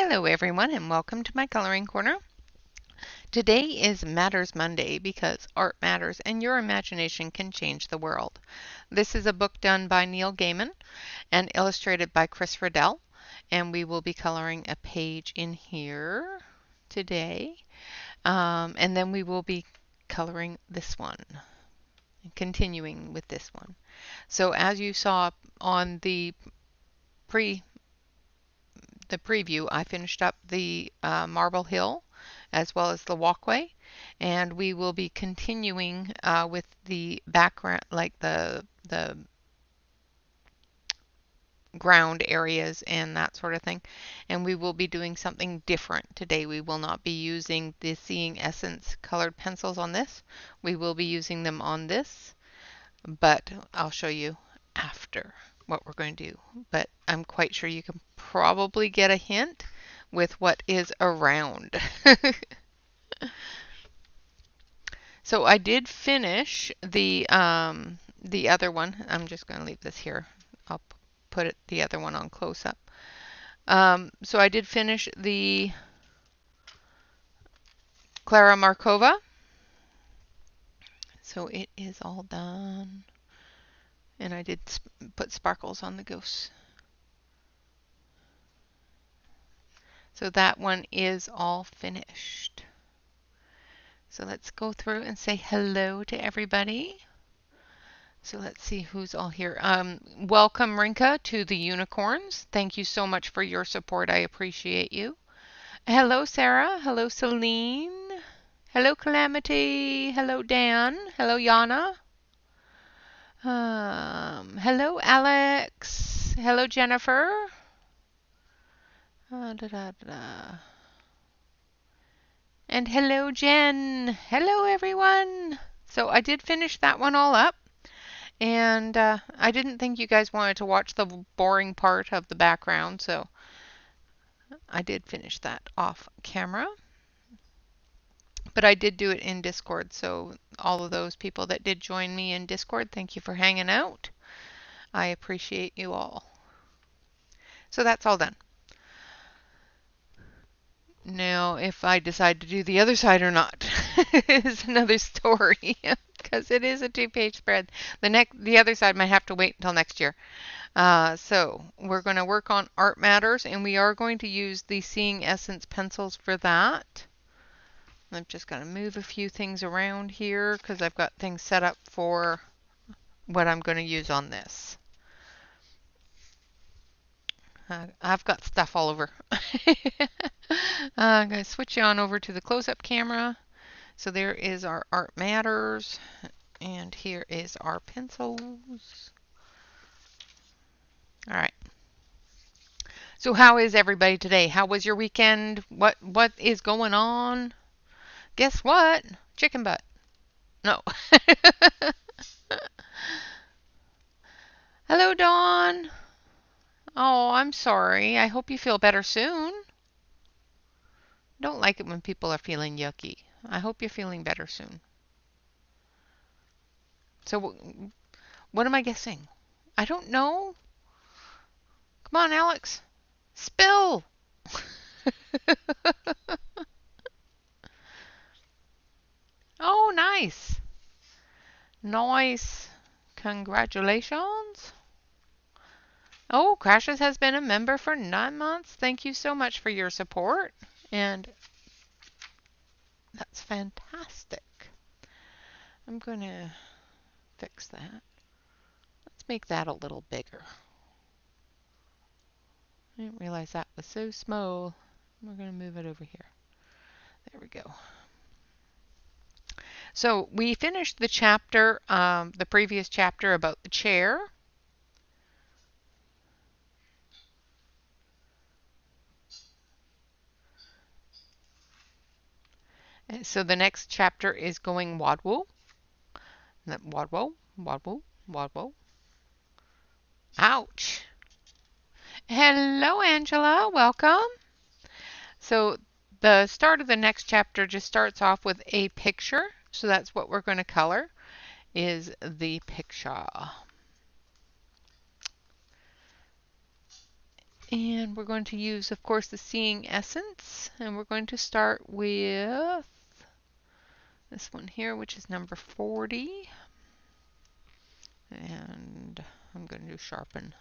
Hello everyone and welcome to my coloring corner. Today is Matters Monday because art matters and your imagination can change the world. This is a book done by Neil Gaiman and illustrated by Riddell, and we will be coloring a page in here today, and then we will be coloring this one and continuing with this one. So as you saw on the preview, I finished up the Marble Hill as well as the walkway, and we will be continuing with the background, like the ground areas and that sort of thing. And we will be doing something different today. We will not be using the Seeing Essence colored pencils on this. We will be using them on this, but I'll show you after what we're going to do. But I'm quite sure you can probably get a hint with what is around. So I did finish the other one. I'm just going to leave this here. I'll put the other one on close up. So I did finish the Clara Markova. So it is all done. And I did put sparkles on the ghosts. So that one is all finished. So let's go through and say hello to everybody. So let's see who's all here. Welcome, Rinka, to the Unicorns. Thank you so much for your support. I appreciate you. Hello, Sarah. Hello, Celine. Hello, Calamity. Hello, Dan. Hello, Yana. Hello, Alex. Hello, Jennifer. And hello, Jen. Hello, everyone. So I did finish that one all up. And I didn't think you guys wanted to watch the boring part of the background, so I did finish that off camera. But I did do it in Discord, so all of those people that did join me in Discord, thank you for hanging out. I appreciate you all. So that's all done. Now, if I decide to do the other side or not is another story, because it is a 2-page spread. The other side might have to wait until next year. So we're going to work on Art Matters, and we are going to use the Seeing Essence pencils for that. I'm just going to move a few things around here because I've got things set up for what I'm going to use on this. I've got stuff all over. I'm going to switch you on over to the close-up camera. So there is our Art Matters, and here is our pencils. All right. So how is everybody today? How was your weekend? What is going on? Guess what? Chicken butt. No. Hello, Dawn. Oh, I'm sorry. I hope you feel better soon. Don't like it when people are feeling yucky. I hope you're feeling better soon. So what am I guessing? I don't know. Come on, Alex. Spill. Oh, nice. Nice. Congratulations. Oh, Crashes has been a member for 9 months. Thank you so much for your support. And that's fantastic. I'm going to fix that. Let's make that a little bigger. I didn't realize that was so small. We're going to move it over here. There we go. So we finished the chapter, the previous chapter about the chair. And so the next chapter is going wadwo. Wadwo, wadwo, wadwo. Ouch. Hello, Angela. Welcome. So the start of the next chapter just starts off with a picture. So that's what we're going to color, is the picture. And we're going to use, of course, the Seeing Essence. And we're going to start with this one here, which is number 40. And I'm going to sharpen.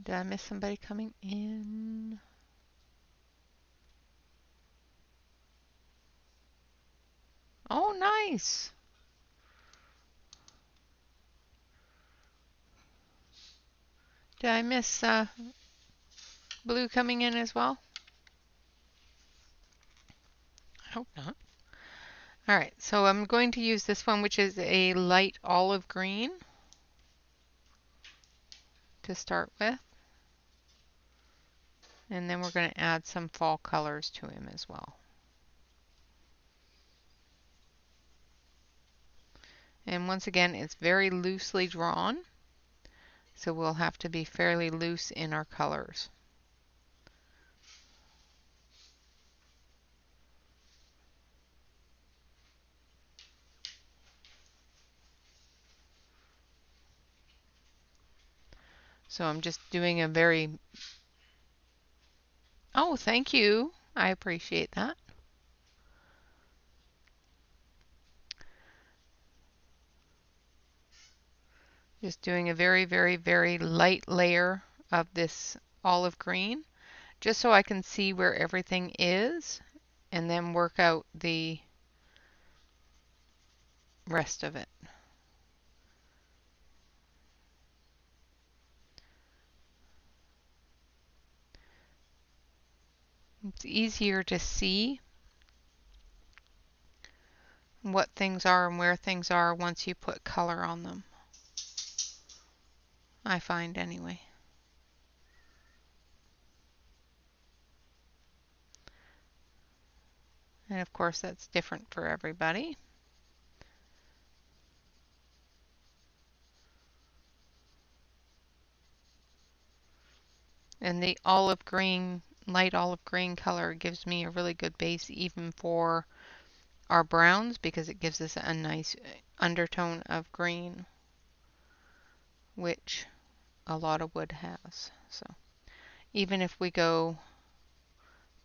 Did I miss somebody coming in? Oh, nice. Did I miss Blue coming in as well? I hope not. All right, so I'm going to use this one, which is a light olive green to start with. And then we're going to add some fall colors to him as well. And once again, it's very loosely drawn, so we'll have to be fairly loose in our colors. So I'm just doing a very... Oh, thank you. I appreciate that. Just doing a very, very, very light layer of this olive green, just so I can see where everything is, and then work out the rest of it. It's easier to see what things are and where things are once you put color on them, I find anyway. And of course that's different for everybody. And the olive green, light olive green color gives me a really good base even for our browns, because it gives us a nice undertone of green, which a lot of wood has. So even if we go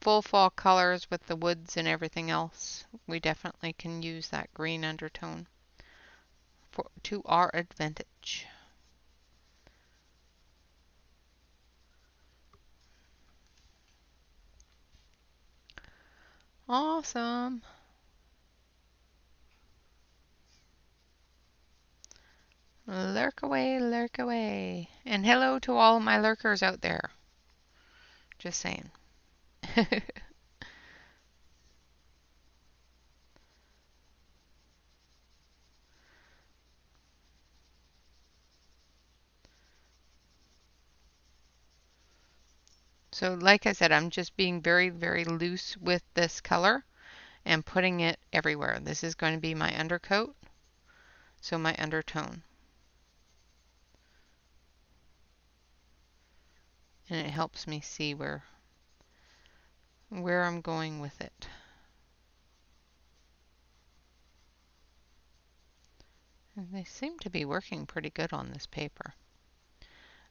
full fall colors with the woods and everything else, we definitely can use that green undertone to our advantage. Awesome. Lurk away, lurk away. And hello to all my lurkers out there. Just saying. So like I said, I'm just being very, very loose with this color and putting it everywhere. This is going to be my undercoat, so my undertone. And it helps me see where I'm going with it. And they seem to be working pretty good on this paper.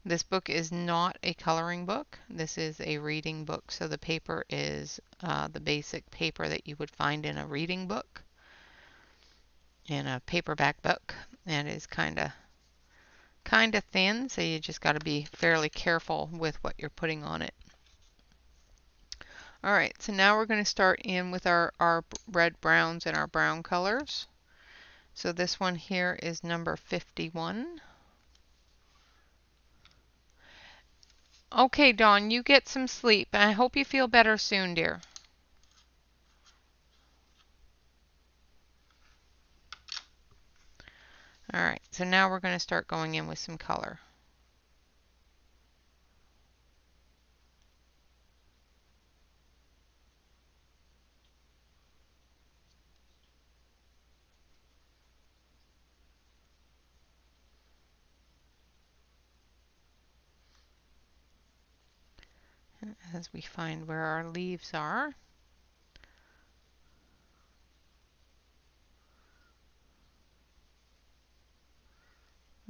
This book is not a coloring book. This is a reading book, so the paper is the basic paper that you would find in a reading book, in a paperback book, and is kind of thin, so you just got to be fairly careful with what you're putting on it. All right, so now we're going to start in with our red browns and our brown colors. So this one here is number 51. Okay, Dawn, you get some sleep. I hope you feel better soon, dear. All right, so now we're going to start going in with some color. As we find where our leaves are.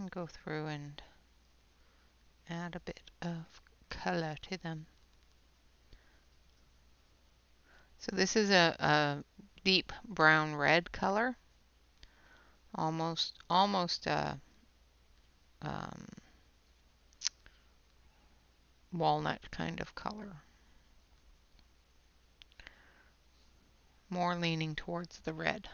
and go through and add a bit of color to them. So this is a deep brown red color, almost a walnut kind of color, more leaning towards the red.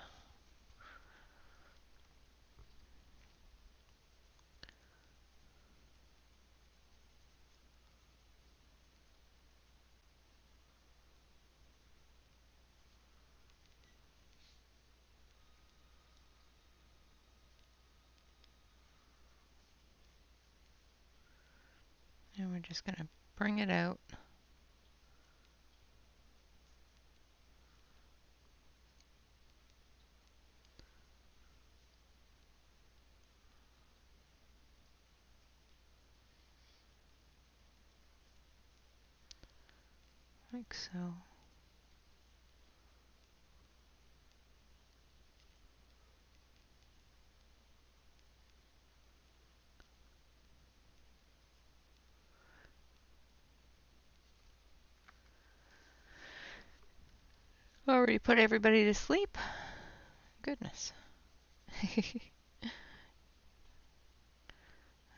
And we're just going to bring it out. Like so. Already put everybody to sleep. Goodness.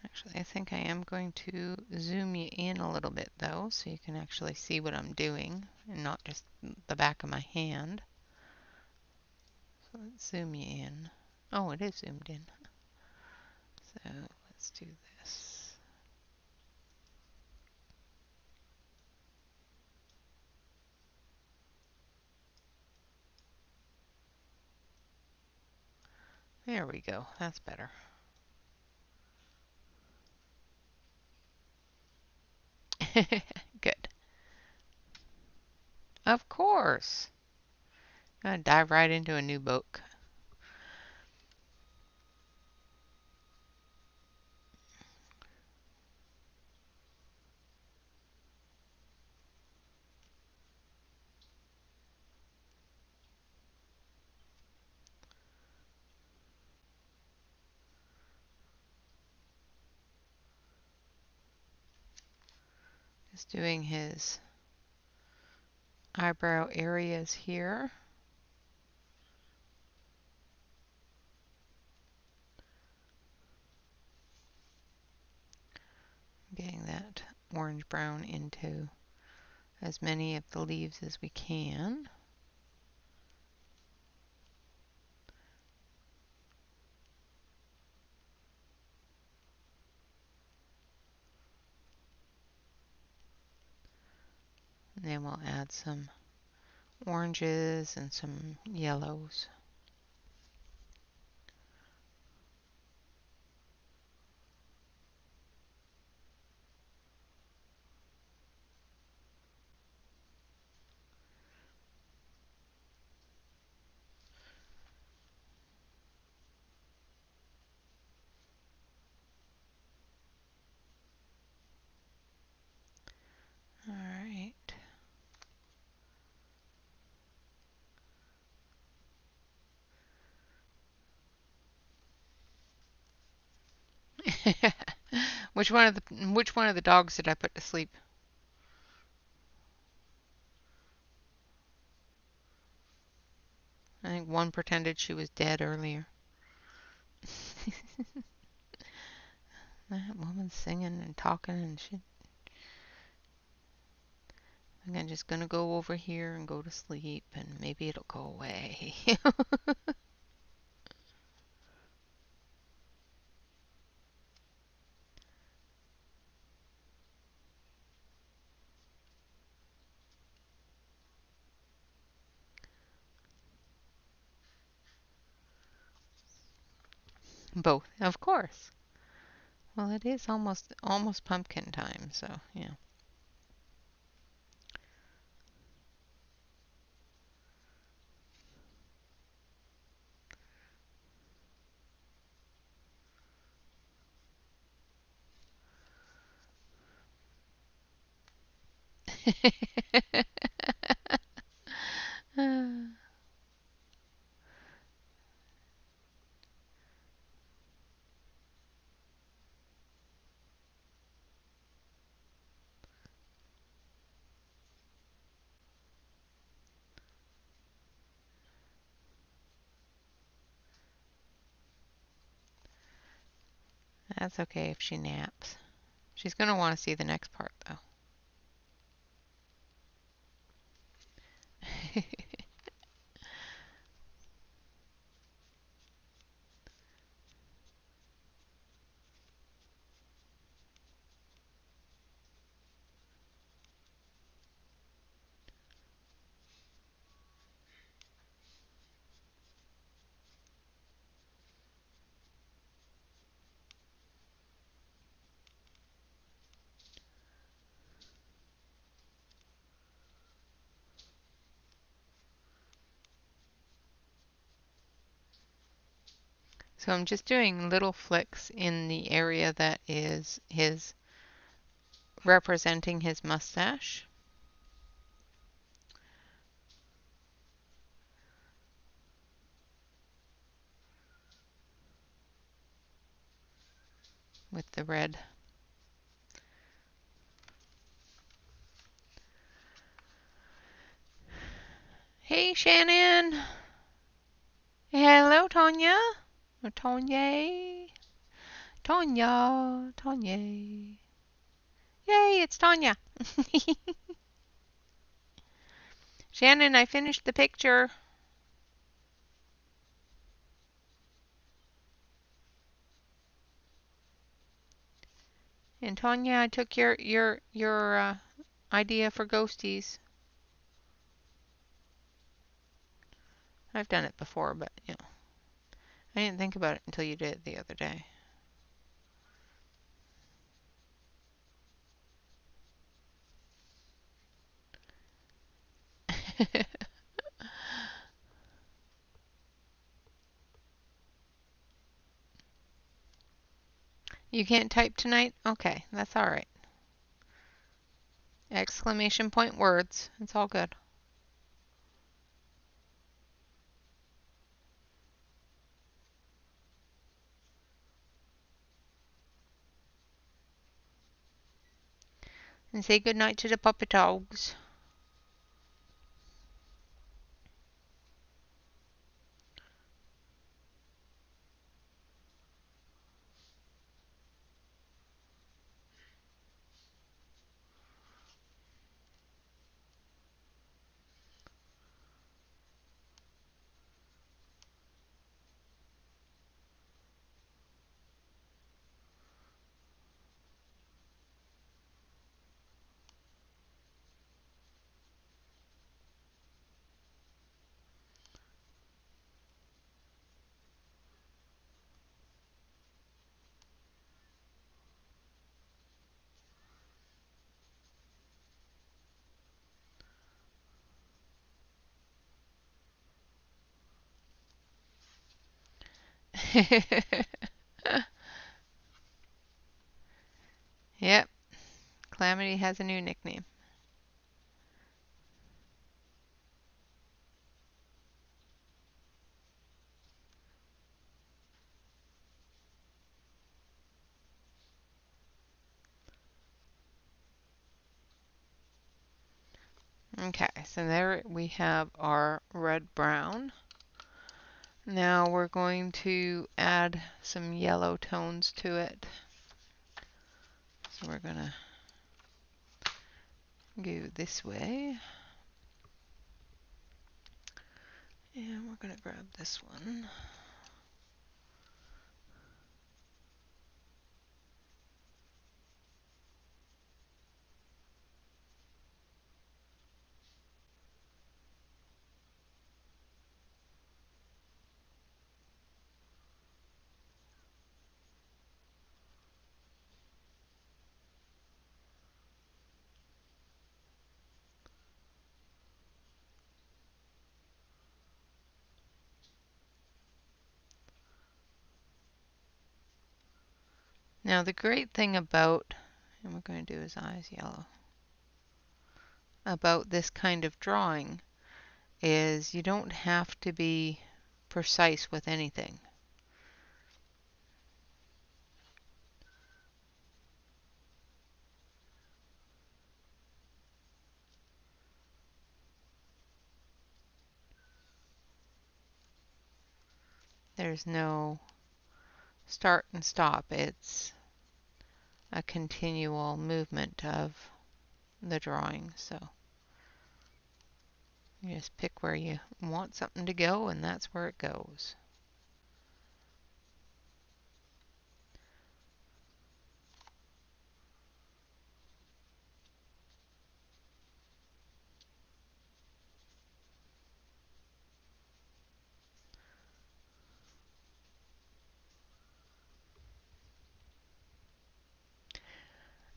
Actually, I think I am going to zoom you in a little bit though, so you can actually see what I'm doing and not just the back of my hand. So let's zoom you in. Oh, it is zoomed in. So let's do this. There we go. That's better. Good. Of course. I'm gonna dive right into a new book. Just doing his eyebrow areas here. Getting that orange brown into as many of the leaves as we can. And then we'll add some oranges and some yellows. All right. Which one of the dogs did I put to sleep? I think one pretended she was dead earlier. That woman's singing and talking and shit. I'm just gonna go over here and go to sleep and maybe it'll go away. Both, of course. Well, it is almost pumpkin time, so yeah. That's okay if she naps. She's going to want to see the next part, though. So I'm just doing little flicks in the area that is his representing his mustache. With the red. Hey, Shannon. Hello, Tonya. Or Tonya. Tonya. Tonya. Yay, it's Tonya. Shannon, I finished the picture. And Tonya, I took your idea for ghosties. I've done it before, but you know, I didn't think about it until you did it the other day. You can't type tonight? Okay, that's all right. Exclamation point words. It's all good. And say goodnight to the puppy dogs. Yep, Calamity has a new nickname. Okay, so there we have our red-brown. Now we're going to add some yellow tones to it. So we're going to go this way. And we're going to grab this one. Now the great thing about, and we're going to do his eyes yellow, about this kind of drawing is you don't have to be precise with anything. There's no start and stop. It's a continual movement of the drawing. So you just pick where you want something to go, and that's where it goes.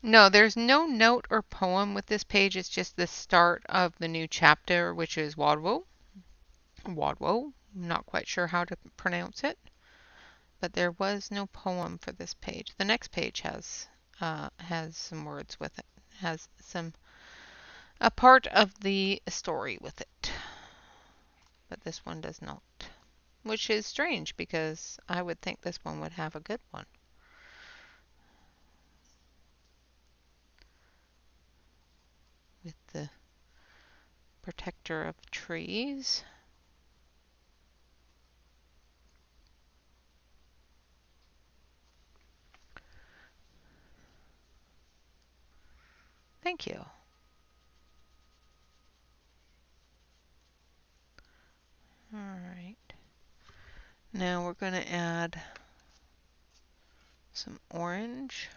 No, there's no note or poem with this page. It's just the start of the new chapter, which is Wadwo. Wadwo. Not quite sure how to pronounce it, but there was no poem for this page. The next page has some words with it. Has a part of the story with it, but this one does not, which is strange because I would think this one would have a good one. With the protector of trees. Thank you. All right. Now we're going to add some orange.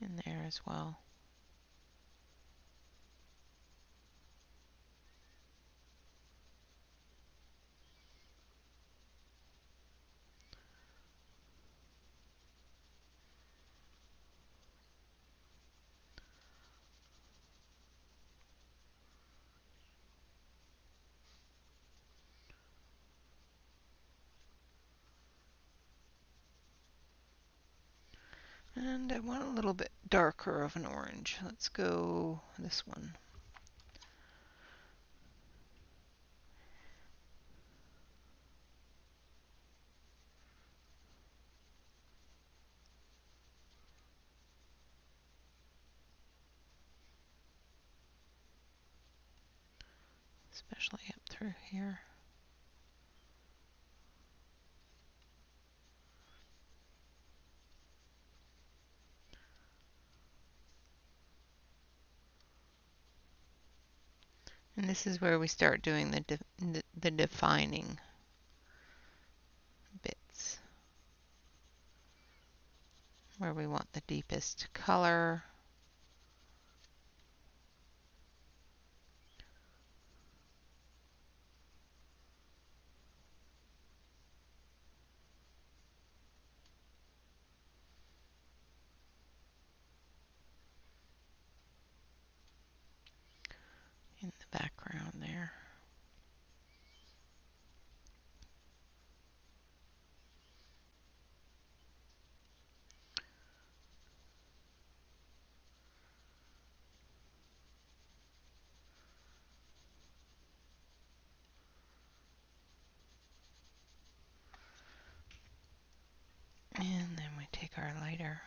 In there as well. And I want a little bit darker of an orange. Let's go this one. Especially up through here. And this is where we start doing the defining bits. Where we want the deepest color. In the background there. And then we take our lighter.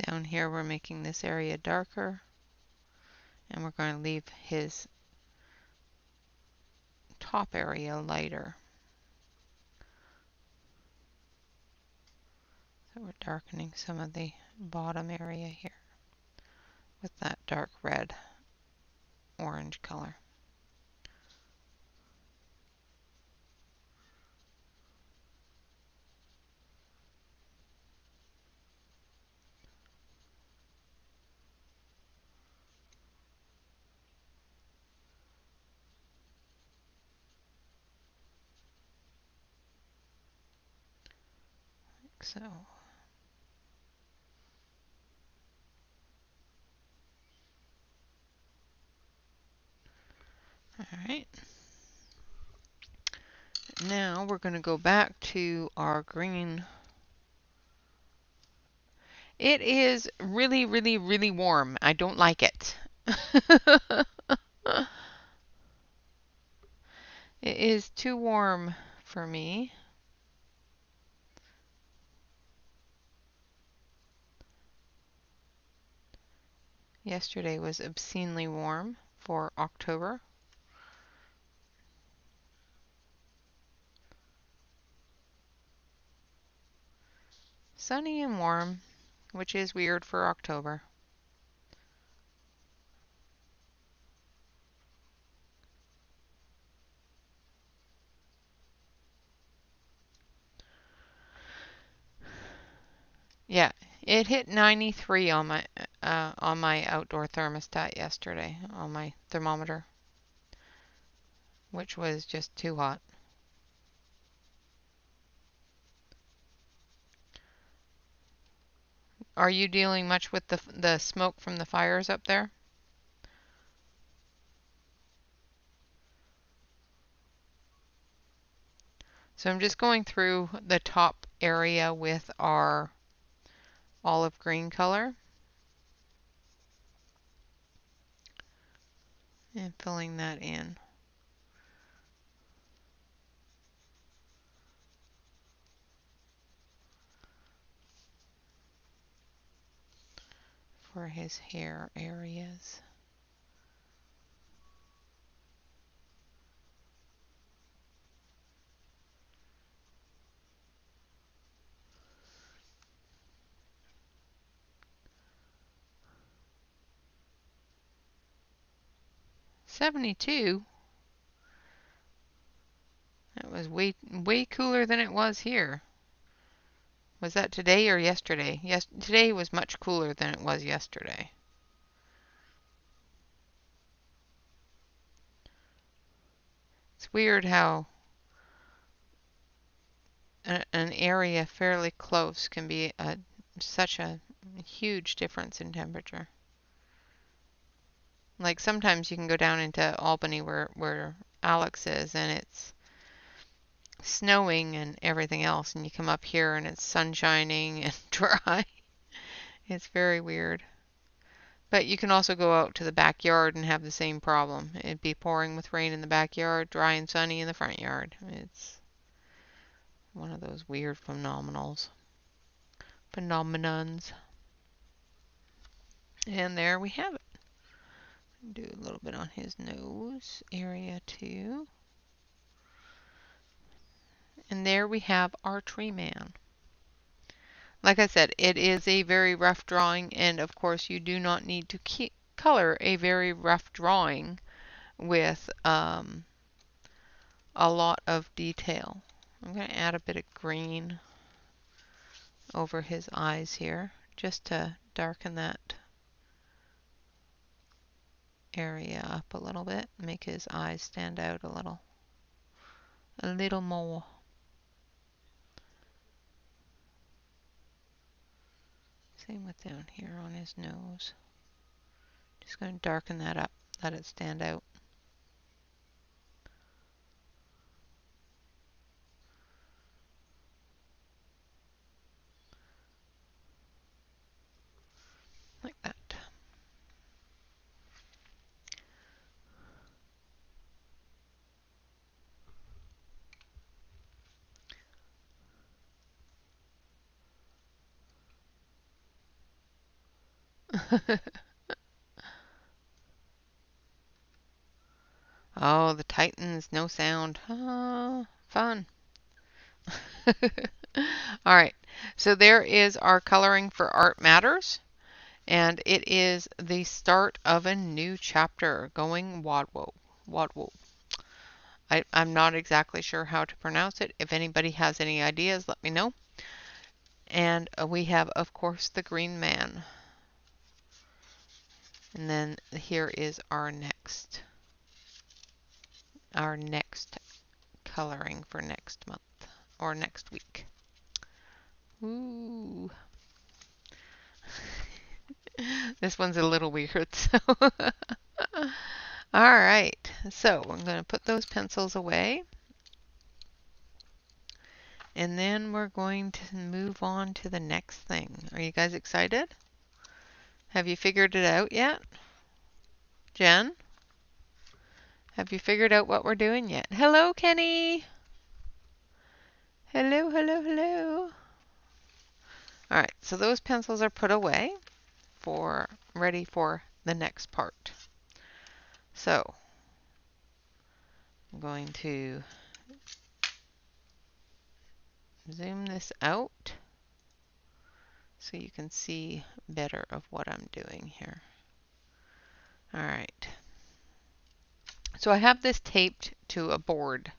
Down here we're making this area darker, and we're going to leave his top area lighter. So we're darkening some of the bottom area here with that dark red orange color. Like so. All right. Now we're going to go back to our green. It is really, really, really warm. I don't like it. It is too warm for me. Yesterday was obscenely warm for October. Sunny and warm, which is weird for October. Yeah, it hit 93 on my outdoor thermostat yesterday on my thermometer, which was just too hot. Are you dealing much with the smoke from the fires up there? So I'm just going through the top area with our olive green color and filling that in. For his hair areas. $72? That was way cooler than it was here. Was that today or yesterday? Yes, today was much cooler than it was yesterday. It's weird how an area fairly close can be such a huge difference in temperature. Like sometimes you can go down into Albany where Alex is and it's snowing and everything else, and you come up here and it's sun shining and dry. It's very weird. But you can also go out to the backyard and have the same problem. It'd be pouring with rain in the backyard, dry and sunny in the front yard. It's one of those weird phenomenons. And there we have it. Do a little bit on his nose area too. And there we have our tree man. Like I said, it is a very rough drawing, and of course you do not need to color a very rough drawing with a lot of detail. I'm going to add a bit of green over his eyes here just to darken that area up a little bit, make his eyes stand out a little more. Same with down here on his nose. Just going to darken that up, let it stand out. Like that. Oh, the Titans, no sound. Ah, fun. All right, so there is our coloring for Art Matters, and it is the start of a new chapter going wadwo. Wadwo. I'm not exactly sure how to pronounce it. If anybody has any ideas, let me know. And we have, of course, the Green Man. And then here is our next coloring for next month or next week. Ooh. This one's a little weird, so. All right. So I'm going to put those pencils away. And then we're going to move on to the next thing. Are you guys excited? Have you figured it out yet? Jen? Have you figured out what we're doing yet? Hello, Kenny! Hello, hello, hello. Alright, so those pencils are put away ready for the next part. So, I'm going to zoom this out so you can see better of what I'm doing here. Alright. So I have this taped to a board.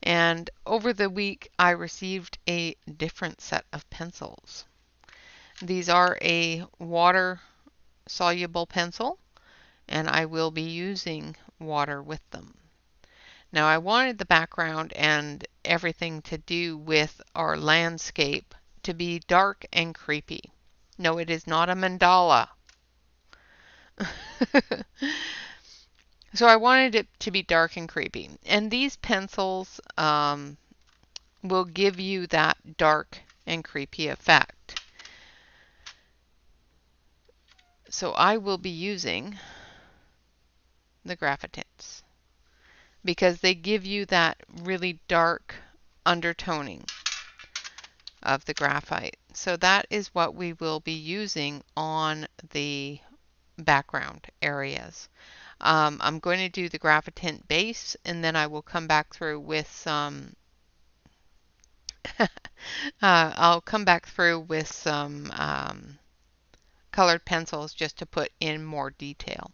And over the week, I received a different set of pencils. These are a water-soluble pencil, and I will be using water with them. Now, I wanted the background and everything to do with our landscape to be dark and creepy. No, it is not a mandala. So I wanted it to be dark and creepy. And these pencils will give you that dark and creepy effect. So I will be using the Graphitints because they give you that really dark undertoning of the graphite. So that is what we will be using on the background areas. I'm going to do the Graphitint base, and then I will come back through with some I'll come back through with some colored pencils just to put in more detail.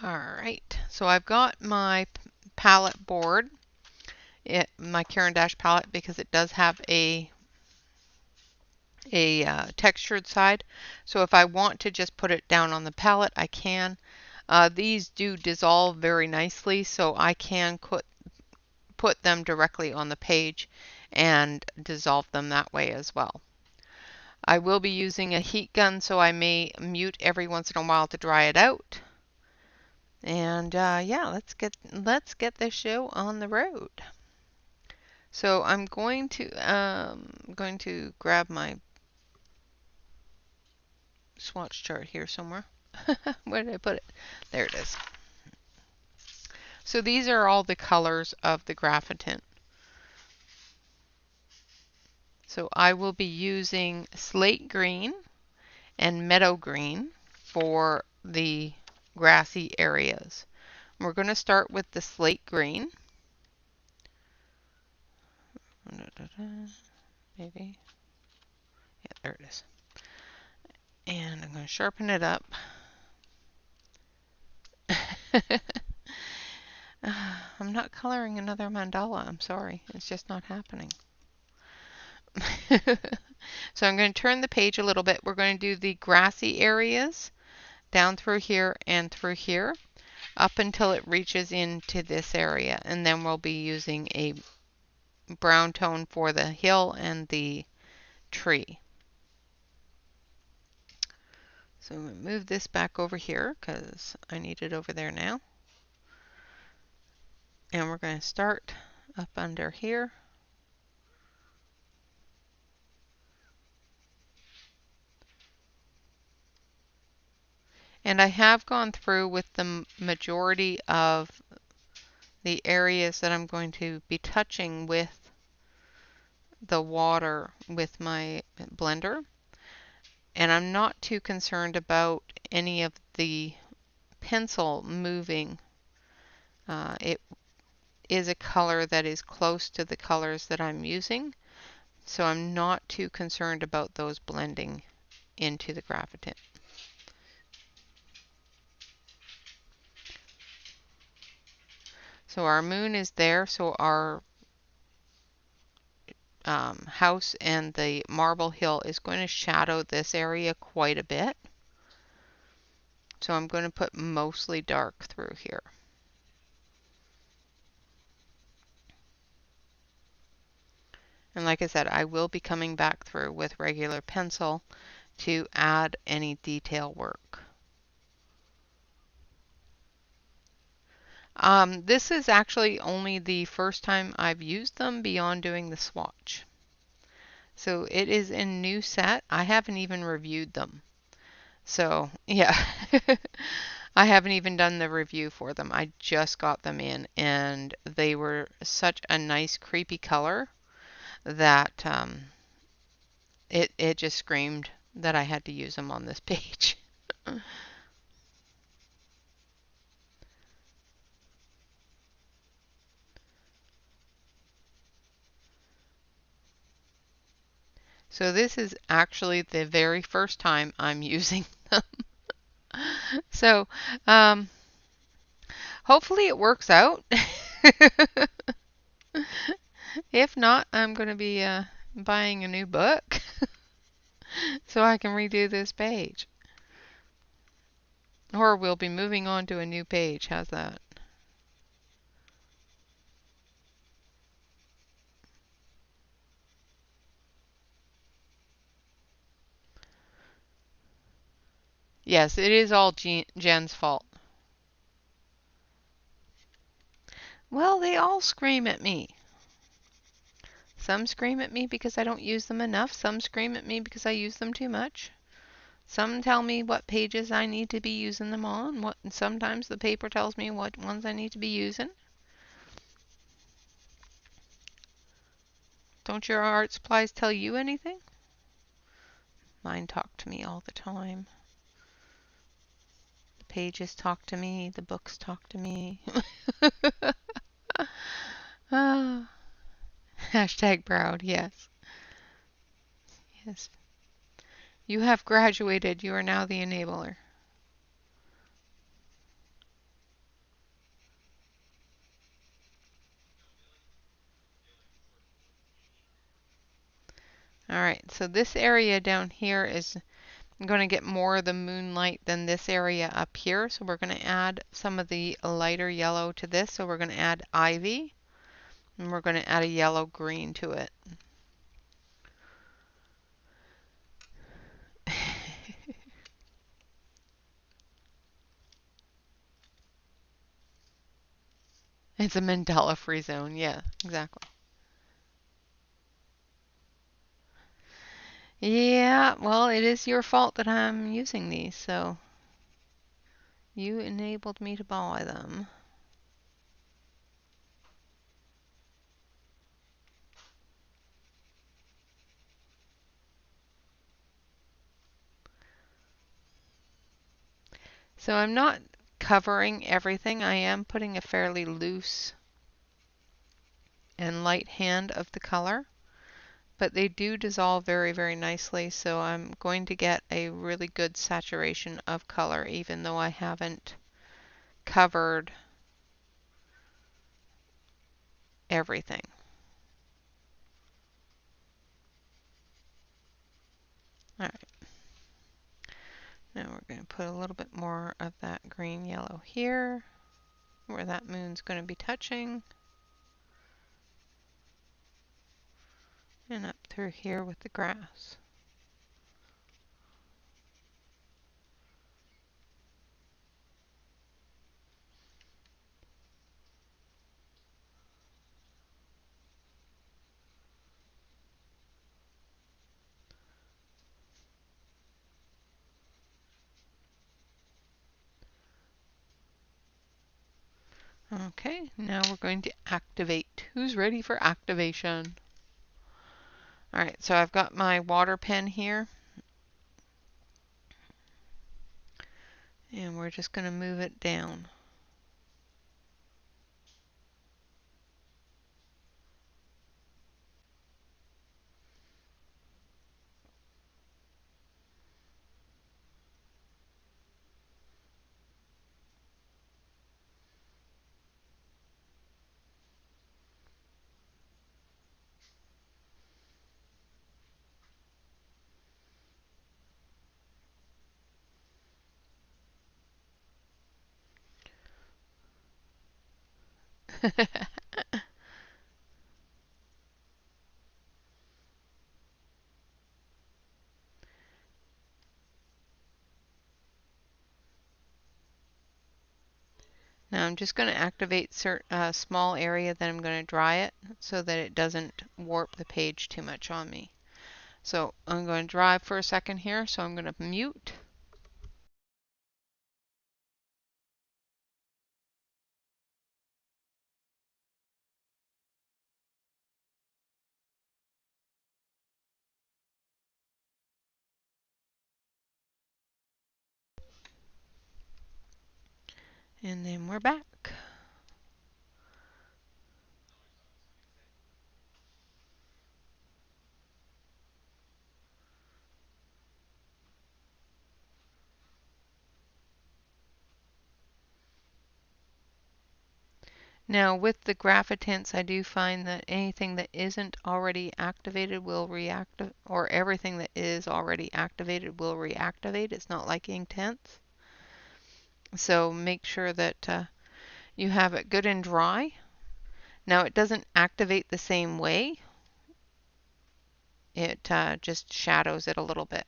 Alright, so I've got my palette board, my Caran d'Ache palette, because it does have a textured side. So if I want to just put it down on the palette, I can. These do dissolve very nicely, so I can put them directly on the page and dissolve them that way as well. I will be using a heat gun, so I may mute every once in a while to dry it out. And yeah, let's get this show on the road. So I'm going to grab my swatch chart here somewhere. Where did I put it? There it is. So these are all the colors of the Graphitint. So I will be using slate green and meadow green for the grassy areas. We're going to start with the slate green. Maybe. Yeah, there it is. And I'm going to sharpen it up. I'm not coloring another mandala. I'm sorry. It's just not happening. So I'm going to turn the page a little bit. We're going to do the grassy areas down through here and through here up until it reaches into this area. And then we'll be using a brown tone for the hill and the tree. So I'm going to move this back over here because I need it over there now. And we're going to start up under here. And I have gone through with the majority of the areas that I'm going to be touching with the water with my blender. And I'm not too concerned about any of the pencil moving. It is a color that is close to the colors that I'm using, so I'm not too concerned about those blending into the Graphitint. So our moon is there, so our house and the marble hill is going to shadow this area quite a bit. So I'm going to put mostly dark through here. And like I said, I will be coming back through with regular pencil to add any detail work. This is actually only the first time I've used them beyond doing the swatch. So it is a new set. I haven't even reviewed them. So yeah, I haven't even done the review for them. I just got them in and they were such a nice creepy color that it just screamed that I had to use them on this page. So this is actually the very first time I'm using them. So hopefully it works out. If not, I'm going to be buying a new book so I can redo this page. Or we'll be moving on to a new page. How's that? Yes, it is all Jen's fault. Well, they all scream at me. Some scream at me because I don't use them enough. Some scream at me because I use them too much. Some tell me what pages I need to be using them on. Sometimes the paper tells me what ones I need to be using. Don't your art supplies tell you anything? Mine talk to me all the time. The pages talk to me. The books talk to me. Ah, hashtag proud, yes. Yes. You have graduated. You are now the enabler. Alright, so this area down here is going to get more of the moonlight than this area up here. So we're going to add some of the lighter yellow to this. So we're going to add ivy. And we're going to add a yellow green to it. It's a Mandela free zone. Yeah, exactly. Yeah, well, it is your fault that I'm using these, so you enabled me to buy them. So I'm not covering everything. I am putting a fairly loose and light hand of the color, but they do dissolve very, very nicely. So I'm going to get a really good saturation of color, even though I haven't covered everything. All right. Now we're going to put a little bit more of that green yellow here, where that moon's going to be touching. And up through here with the grass. Okay, now we're going to activate. Who's ready for activation? Alright, so I've got my water pen here. And we're just going to move it down. I'm just going to activate a small area, then I'm going to dry it so that it doesn't warp the page too much on me. So I'm going to dry for a second here, so I'm going to mute. And then we're back. Now with the graphitints, I do find that anything that isn't already activated will reactivate, or everything that is already activated will reactivate. It's not like Inktense. So make sure that you have it good and dry. Now it doesn't activate the same way. It just shadows it a little bit.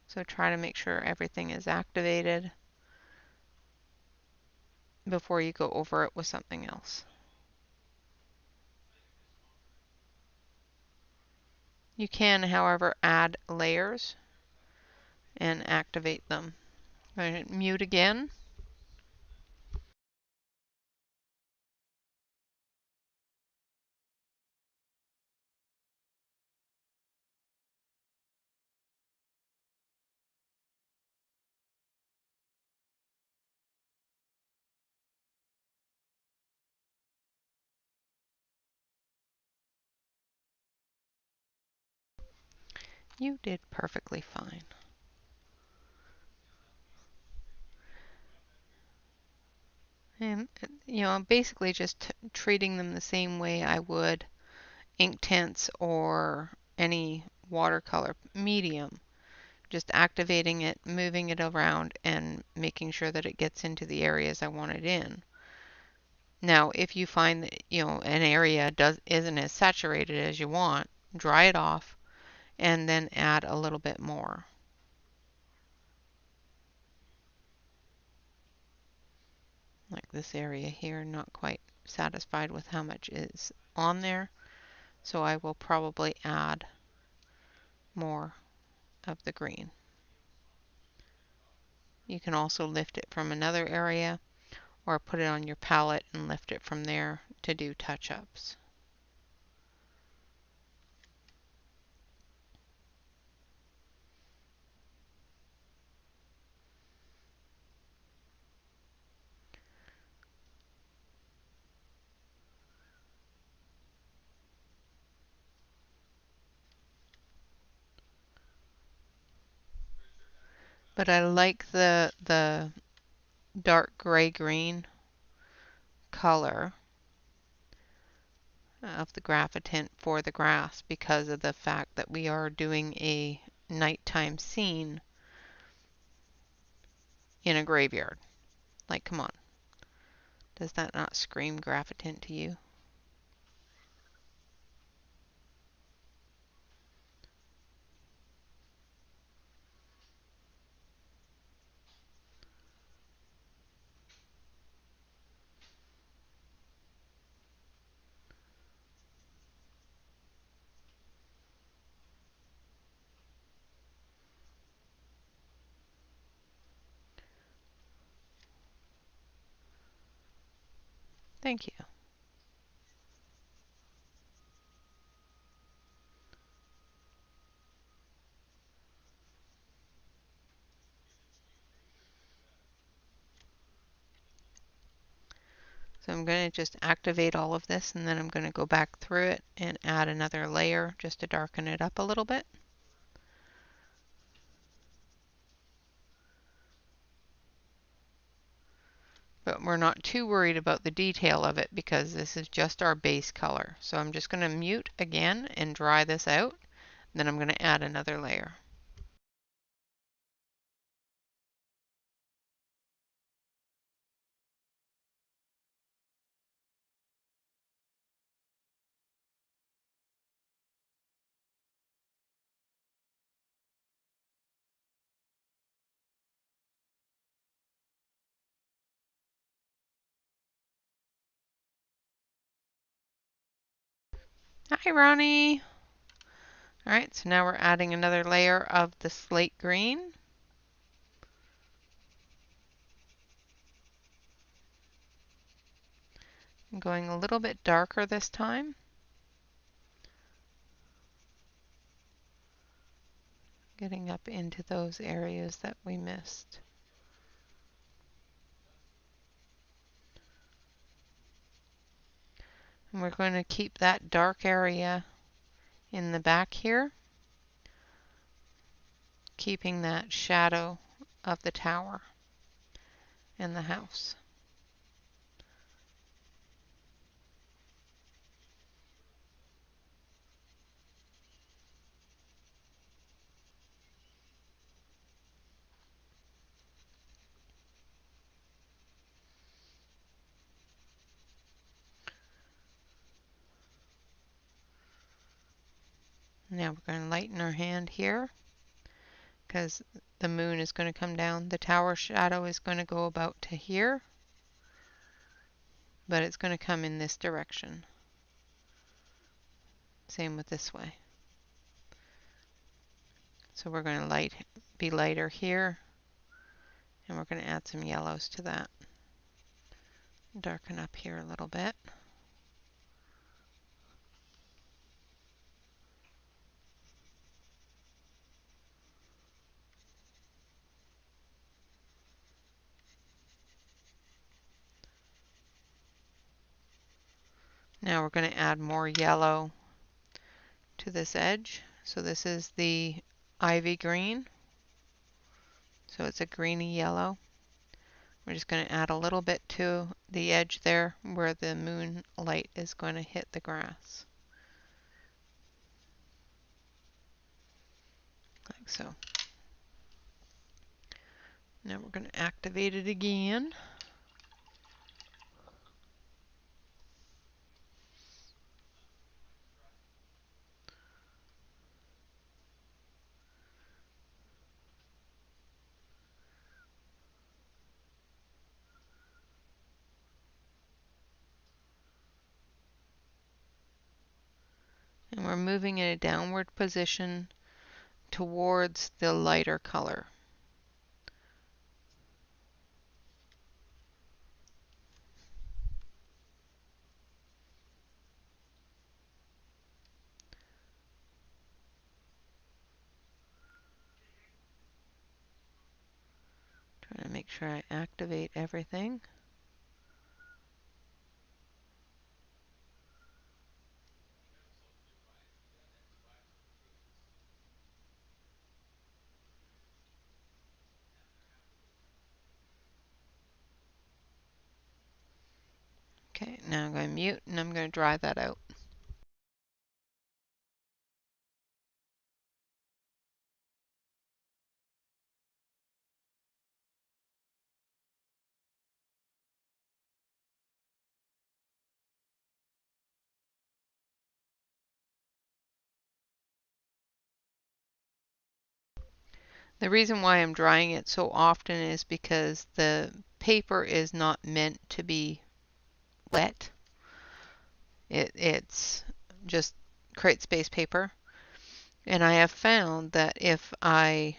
So try to make sure everything is activated before you go over it with something else. You can, however, add layers and activate them. I'm going to mute again. You did perfectly fine. And, basically just treating them the same way I would Inktense or any watercolor medium. Just activating it, moving it around, and making sure that it gets into the areas I want it in. Now, if you find that, an area isn't as saturated as you want, dry it off and then add a little bit more. Like this area here, not quite satisfied with how much is on there, so I will probably add more of the green. You can also lift it from another area or put it on your palette and lift it from there to do touch-ups. But I like the dark gray-green color of the graphitint for the grass because of the fact that we are doing a nighttime scene in a graveyard. Like, come on. Does that not scream graphitint to you? Thank you. So I'm going to just activate all of this, and then I'm going to go back through it and add another layer just to darken it up a little bit. But we're not too worried about the detail of it because this is just our base color. So I'm just going to mute again and dry this out. Then I'm going to add another layer. Hi, Ronnie. All right, so now we're adding another layer of the slate green. I'm going a little bit darker this time. Getting up into those areas that we missed. And we're going to keep that dark area in the back here, keeping that shadow of the tower and the house. Now we're going to lighten our hand here because the moon is going to come down. The tower shadow is going to go about to here, but it's going to come in this direction. Same with this way. So we're going to be lighter here, and we're going to add some yellows to that. Darken up here a little bit. Now we're going to add more yellow to this edge. So this is the ivy green. So it's a greeny yellow. We're just going to add a little bit to the edge there where the moonlight is going to hit the grass. Like so. Now we're going to activate it again. And we're moving in a downward position towards the lighter color. Trying to make sure I activate everything. Okay, now I'm going to mute and I'm going to dry that out. The reason why I'm drying it so often is because the paper is not meant to be wet. It's just create space paper. And I have found that if I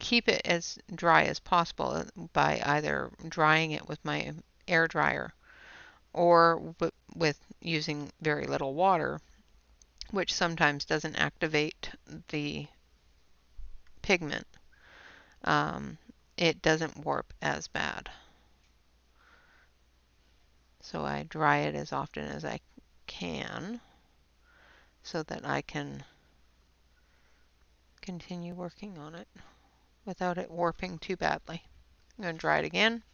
keep it as dry as possible by either drying it with my air dryer or with using very little water, which sometimes doesn't activate the pigment, it doesn't warp as bad. So I dry it as often as I can so that I can continue working on it without it warping too badly. I'm going to dry it again.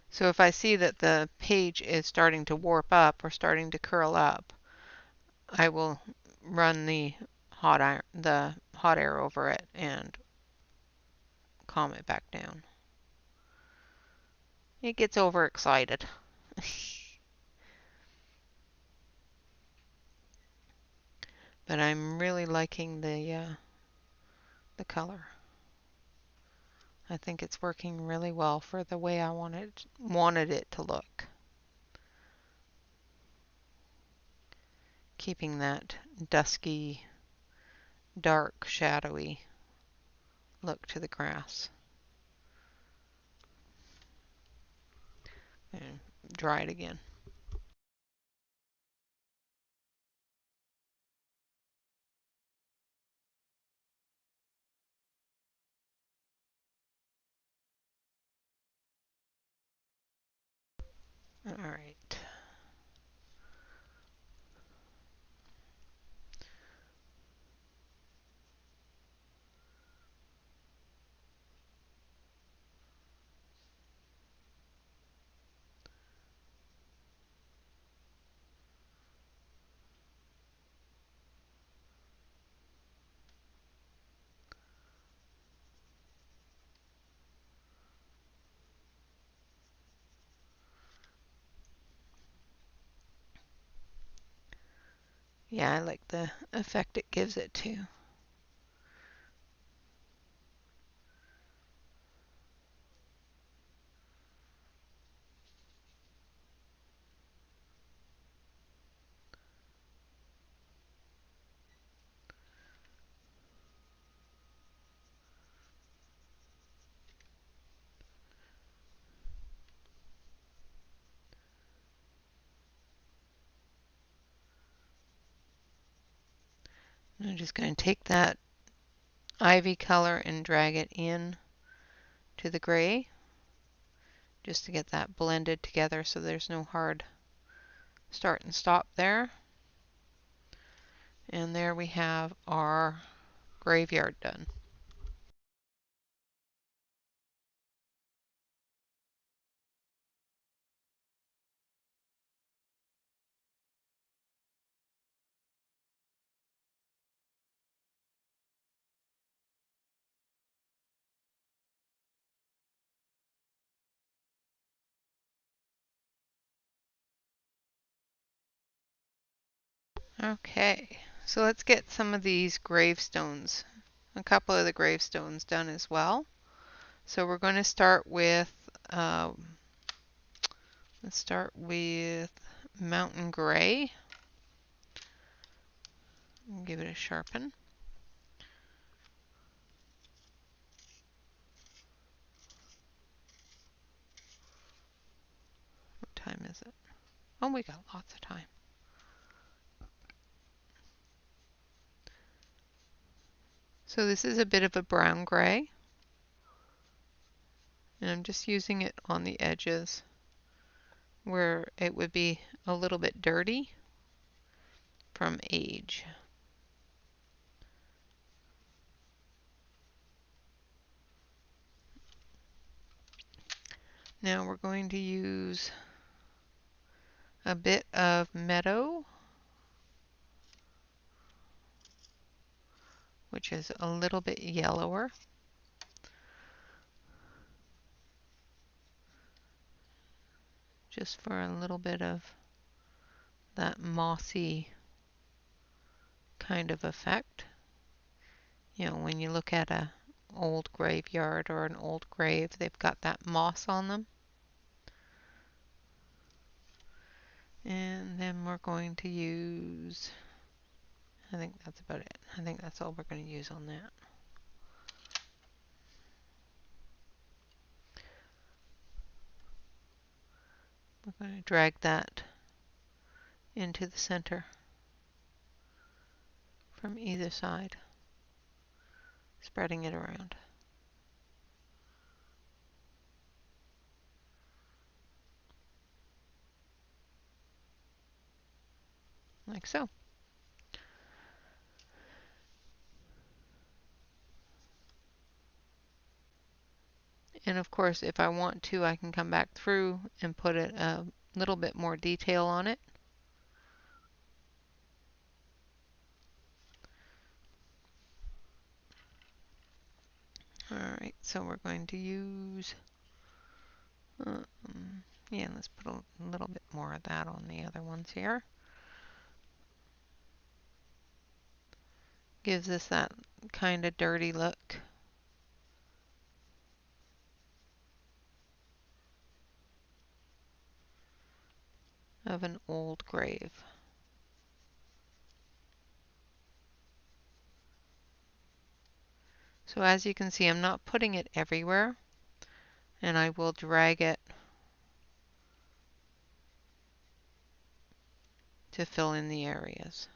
So if I see that the page is starting to warp up or starting to curl up, I will run the hot air over it and calm it back down. It gets overexcited. but I'm really liking the color. I think it's working really well for the way I wanted it to look. Keeping that dusky, dark, shadowy look to the grass. And dry it again. All right. Yeah, I like the effect it gives it too. I'm just going to take that ivy color and drag it in to the gray just to get that blended together so there's no hard start and stop there. And there we have our graveyard done. Okay, so let's get some of these gravestones, a couple of the gravestones done as well. So we're going to start with, let's start with Mountain Gray. Give it a sharpen. What time is it? Oh, we got lots of time. So this is a bit of a brown gray, and I'm just using it on the edges where it would be a little bit dirty from age. Now we're going to use a bit of meadow, which is a little bit yellower. Just for a little bit of that mossy kind of effect. You know, when you look at a old graveyard or an old grave, they've got that moss on them. And then we're going to use, I think that's about it. I think that's all we're going to use on that. We're going to drag that into the center from either side, spreading it around. Like so. And of course, if I want to, I can come back through and put a little bit more detail on it. Alright, so we're going to use, yeah, let's put a little bit more of that on the other ones here. Gives us that kind of dirty look. Of an old grave. So as you can see, I'm not putting it everywhere, and I will drag it to fill in the areas.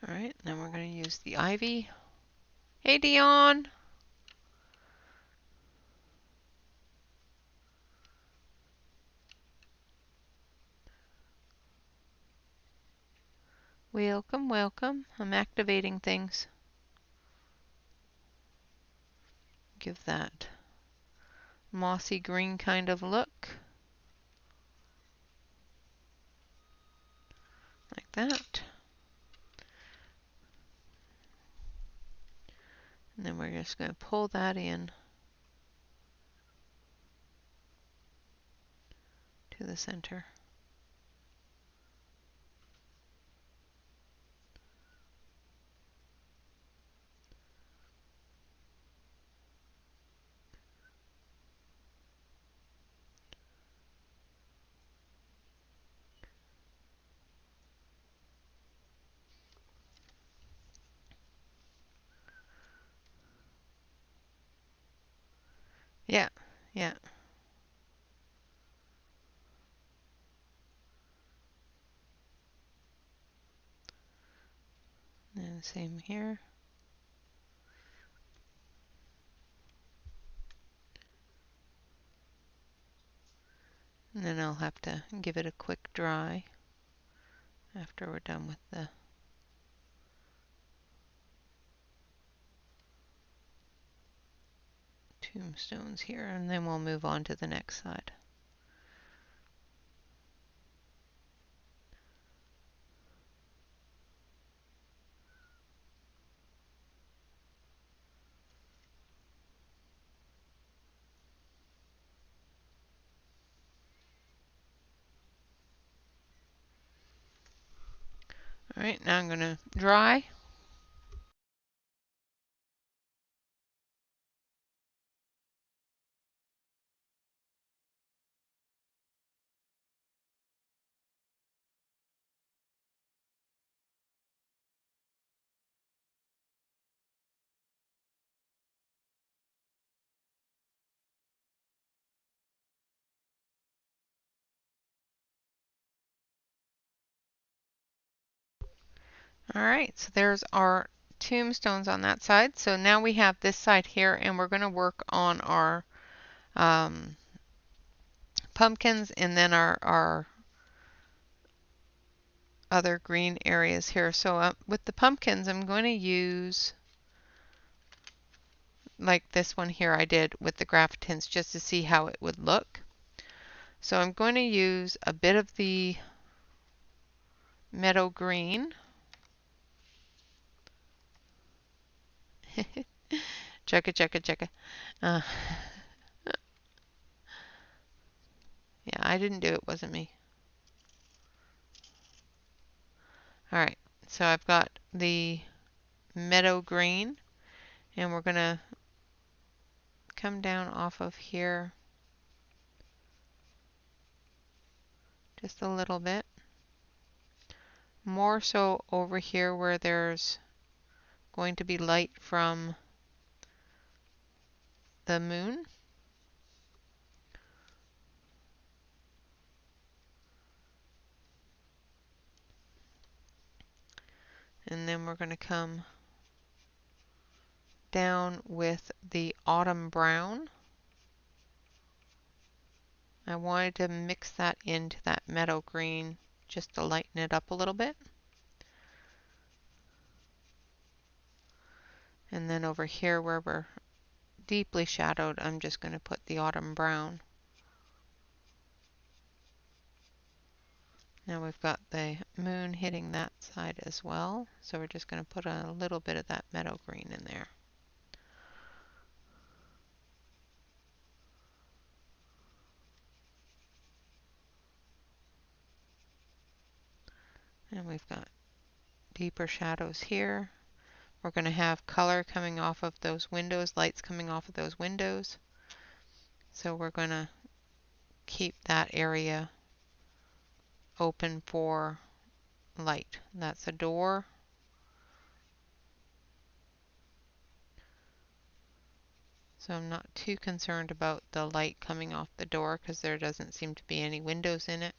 All right, now we're going to use the ivy. Hey, Dion. Welcome, welcome. I'm activating things. Give that mossy green kind of look. Like that. And then we're just going to pull that in to the center. Yeah, yeah. And same here. And then I'll have to give it a quick dry after we're done with the tombstones here, and then we'll move on to the next side. All right, now I'm going to dry. All right, so there's our tombstones on that side. So now we have this side here, and we're going to work on our pumpkins and then our other green areas here. So with the pumpkins, I'm going to use like this one here I did with the graph tints just to see how it would look. So I'm going to use a bit of the meadow green. Check it, check it, check it. Yeah, I didn't do it, wasn't me. All right, so I've got the meadow green, and we're going to come down off of here just a little bit. More so over here where there's going to be light from the moon. And then we're going to come down with the autumn brown. I wanted to mix that into that meadow green just to lighten it up a little bit. And then over here where we're deeply shadowed, I'm just going to put the autumn brown. Now we've got the moon hitting that side as well, so we're just going to put a little bit of that meadow green in there. And we've got deeper shadows here. We're going to have color coming off of those windows, lights coming off of those windows. So we're going to keep that area open for light. That's a door. So I'm not too concerned about the light coming off the door because there doesn't seem to be any windows in it.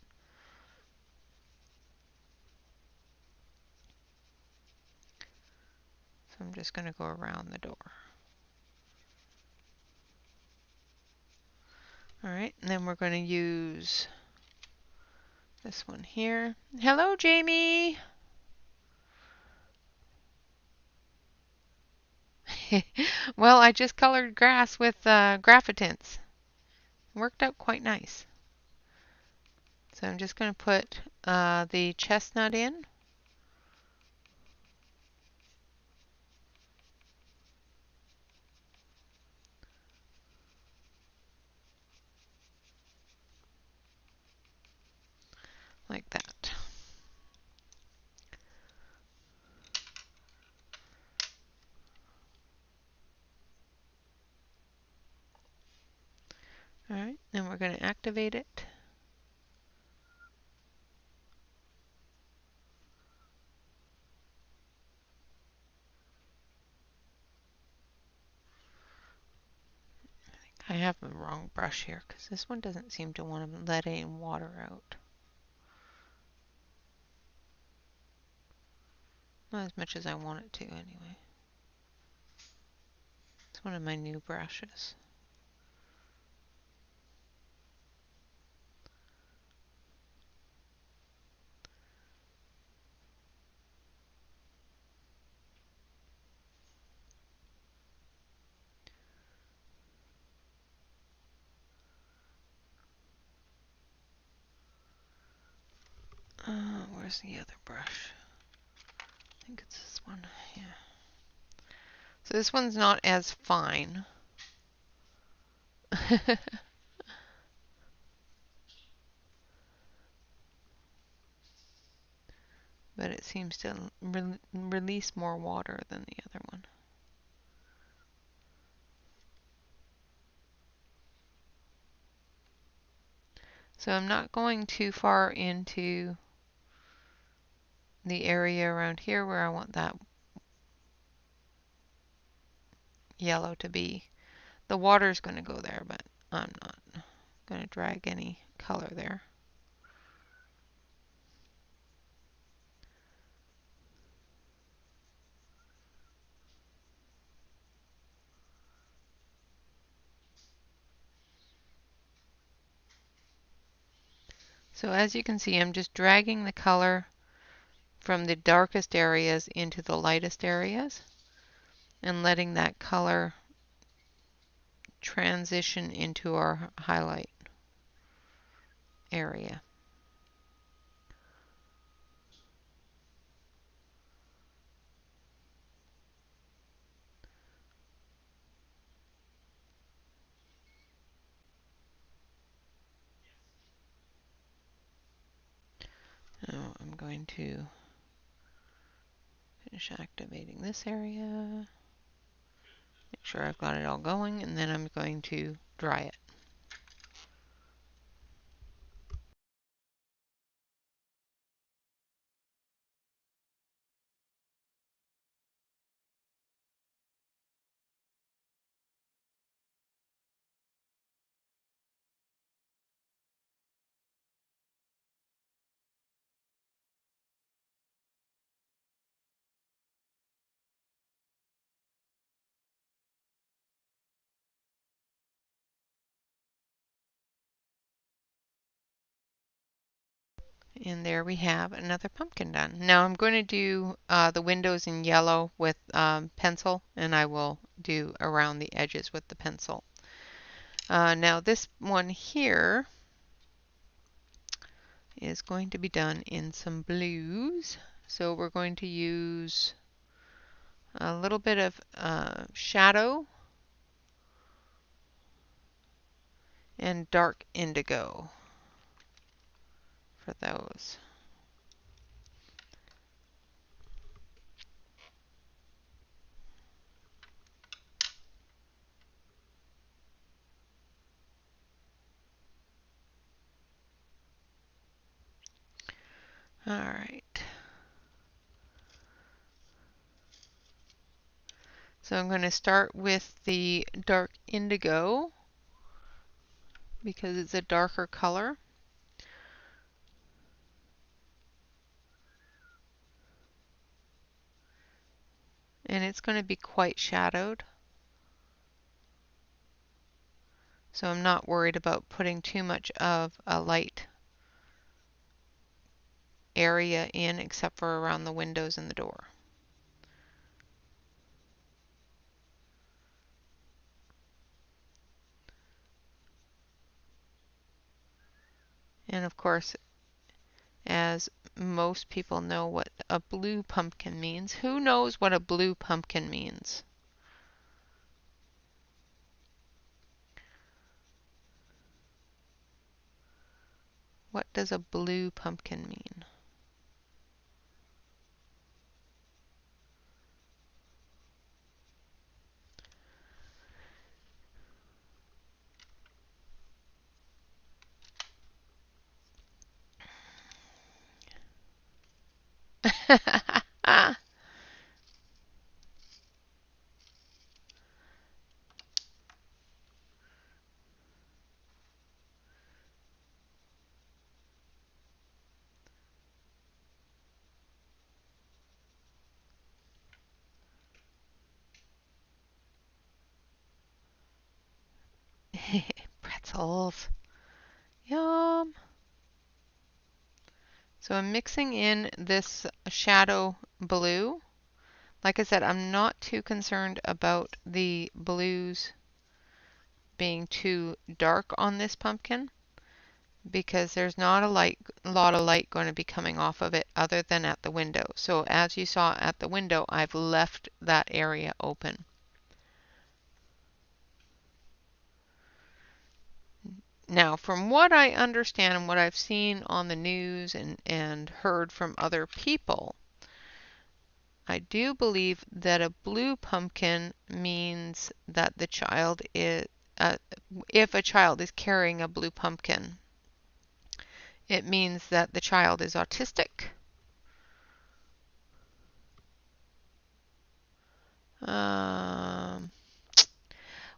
So I'm just going to go around the door. Alright, and then we're going to use this one here. Hello, Jamie! Well, I just colored grass with graphitints. Worked out quite nice. So I'm just going to put the chestnut in. Like that. Alright, then we're going to activate it. I have the wrong brush here because this one doesn't seem to want to let any water out. Not as much as I want it to anyway. It's one of my new brushes. Where's the other brush? I think it's this one. Yeah. So this one's not as fine. But it seems to release more water than the other one. So I'm not going too far into the area around here where I want that yellow to be. The water's going to go there, but I'm not going to drag any color there. So as you can see, I'm just dragging the color from the darkest areas into the lightest areas and letting that color transition into our highlight area. Now I'm going to finish activating this area. Make sure I've got it all going, and then I'm going to dry it. And there we have another pumpkin done. Now I'm going to do the windows in yellow with pencil, and I will do around the edges with the pencil. Now this one here is going to be done in some blues. So we're going to use a little bit of shadow and dark indigo for those. All right. So I'm going to start with the dark indigo because it's a darker color. And it's going to be quite shadowed. So I'm not worried about putting too much of a light area in except for around the windows and the door. And of course, as most people know what a blue pumpkin means, who knows what a blue pumpkin means? What does a blue pumpkin mean? Pretzels. Yum. So I'm mixing in this shadow blue. Like I said, I'm not too concerned about the blues being too dark on this pumpkin because there's not a lot of light going to be coming off of it other than at the window. So as you saw at the window, I've left that area open. Now, from what I understand and what I've seen on the news and heard from other people, I do believe that a blue pumpkin means that the child is, if a child is carrying a blue pumpkin, it means that the child is autistic.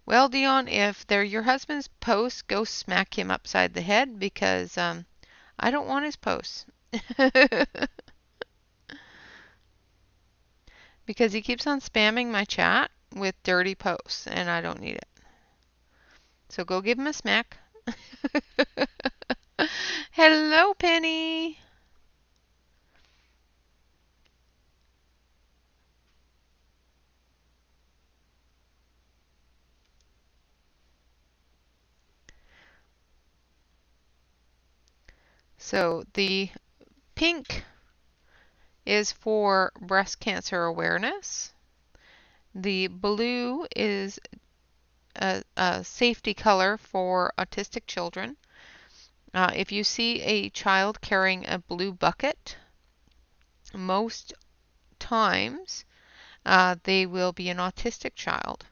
Well, Dion, if they're your husband's posts, go smack him upside the head because I don't want his posts. Because he keeps on spamming my chat with dirty posts and I don't need it. So go give him a smack. Hello, Penny. So the pink is for breast cancer awareness. The blue is a safety color for autistic children. If you see a child carrying a blue bucket, most times they will be an autistic child.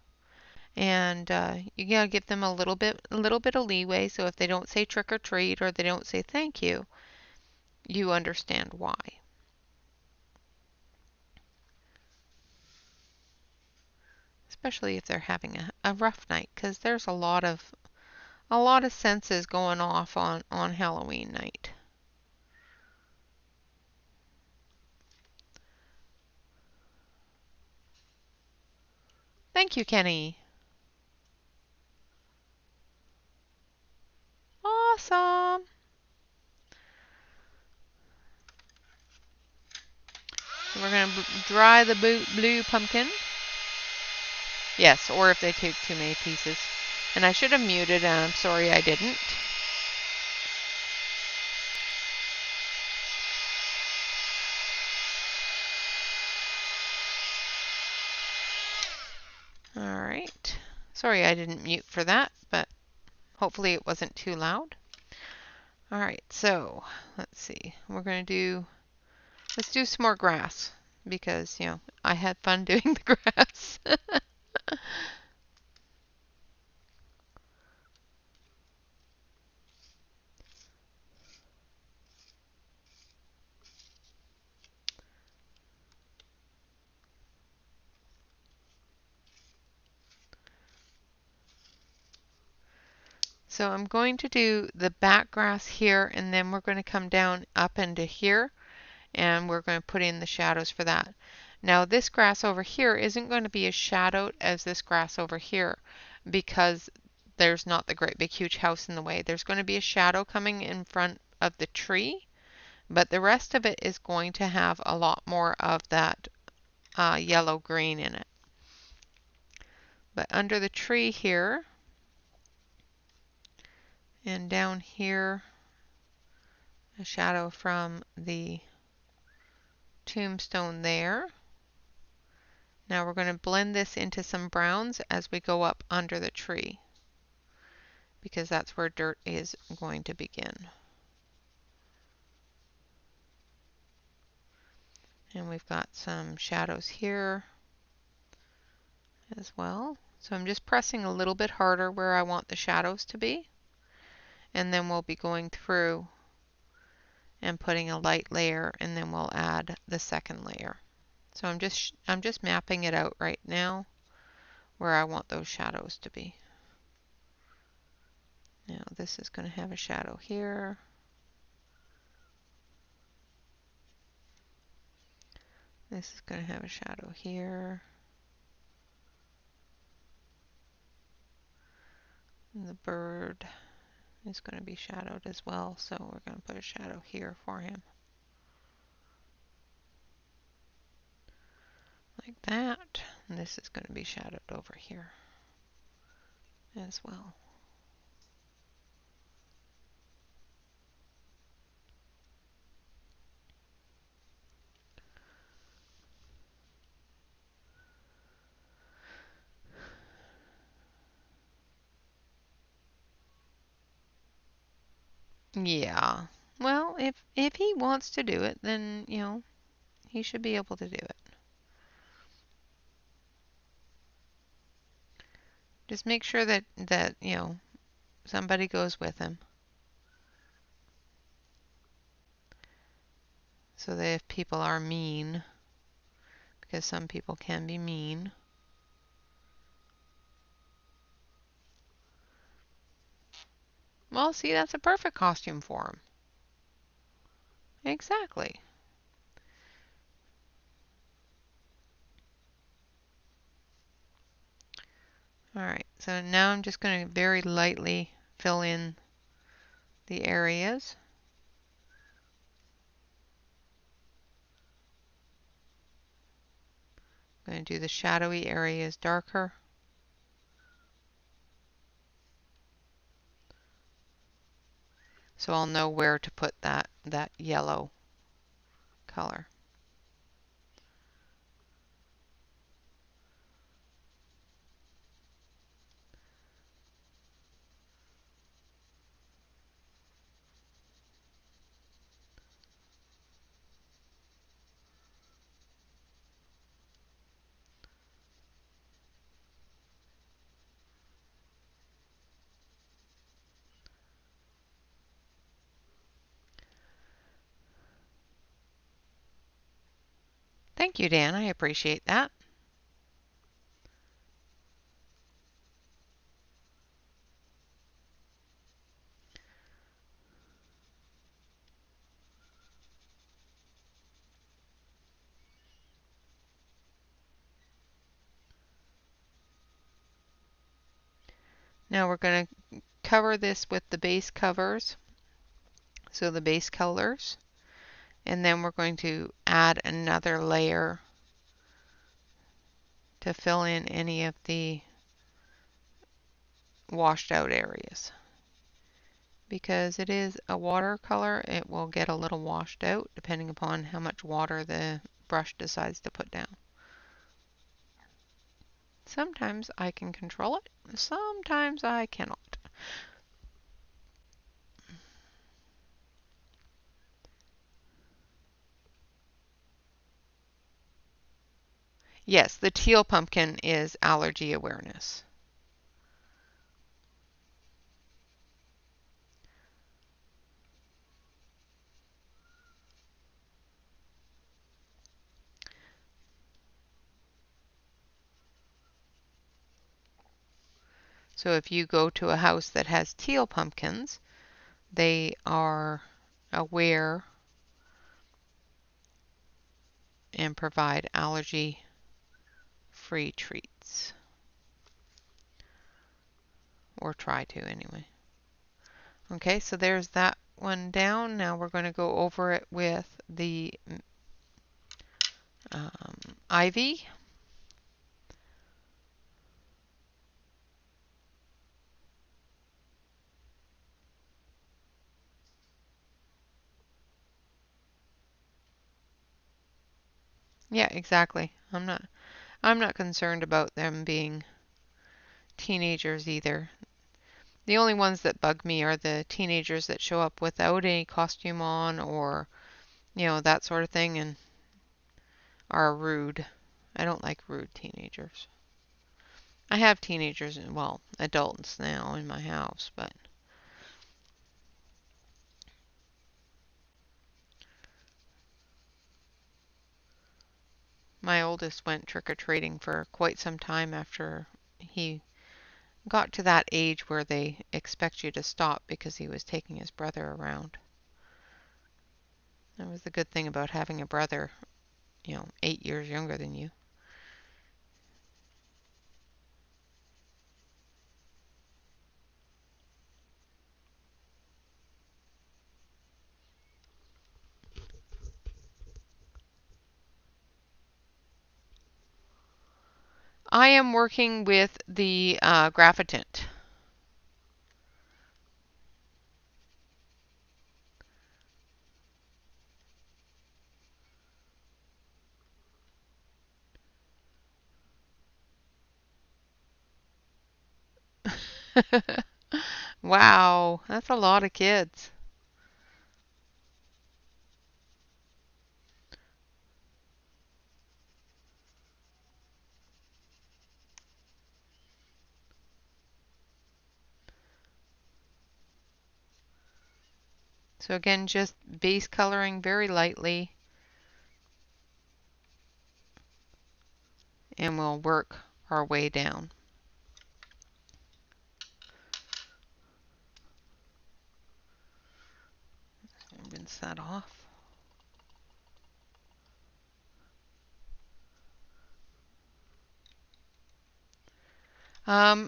And you gotta give them a little bit of leeway. So if they don't say trick or treat or they don't say thank you, you understand why. Especially if they're having a rough night, because there's a lot of senses going off on Halloween night. Thank you, Kenny. Awesome. So we're going to dry the blue pumpkin. Yes, or if they take too many pieces. And I should have muted, and I'm sorry I didn't. All right. Sorry I didn't mute for that, but hopefully it wasn't too loud. All right, so let's see. Let's do some more grass because, I had fun doing the grass. So I'm going to do the back grass here, and then we're going to come down up into here, and we're going to put in the shadows for that. Now this grass over here isn't going to be as shadowed as this grass over here because there's not the great big huge house in the way. There's going to be a shadow coming in front of the tree, but the rest of it is going to have a lot more of that yellow green in it. But under the tree here and down here, a shadow from the tombstone there. Now we're going to blend this into some browns as we go up under the tree, because that's where dirt is going to begin. And we've got some shadows here as well. So I'm just pressing a little bit harder where I want the shadows to be. And then we'll be going through and putting a light layer, and then we'll add the second layer. So I'm just mapping it out right now where I want those shadows to be. Now this is going to have a shadow here. This is going to have a shadow here. And the bird is going to be shadowed as well, so we're going to put a shadow here for him. Like that. And this is going to be shadowed over here as well. Yeah. Well, if he wants to do it, then, you know, he should be able to do it. Just make sure that you know, somebody goes with him. So that if people are mean, because some people can be mean. Well, see, that's a perfect costume for him. Exactly. Alright, so now I'm just going to very lightly fill in the areas. I'm going to do the shadowy areas darker. So I'll know where to put that yellow color. Thank you, Dan. I appreciate that. Now we're going to cover this with the base covers, so the base colors, and then we're going to add another layer to fill in any of the washed out areas. Because it is a watercolor, it will get a little washed out depending upon how much water the brush decides to put down. Sometimes I can control it, sometimes I cannot. Yes, the teal pumpkin is allergy awareness. So if you go to a house that has teal pumpkins, they are aware and provide allergy-free treats. Or try to anyway. Okay, so there's that one down. Now we're going to go over it with the ivy. Yeah, exactly. I'm not concerned about them being teenagers either. The only ones that bug me are the teenagers that show up without any costume on or, that sort of thing and are rude. I don't like rude teenagers. I have teenagers, well, adults now in my house, but my oldest went trick-or-treating for quite some time after he got to that age where they expect you to stop because he was taking his brother around. That was the good thing about having a brother, 8 years younger than you. I am working with the graphitant. Wow, that's a lot of kids. So again, just base coloring very lightly, and we'll work our way down. Rinse that off.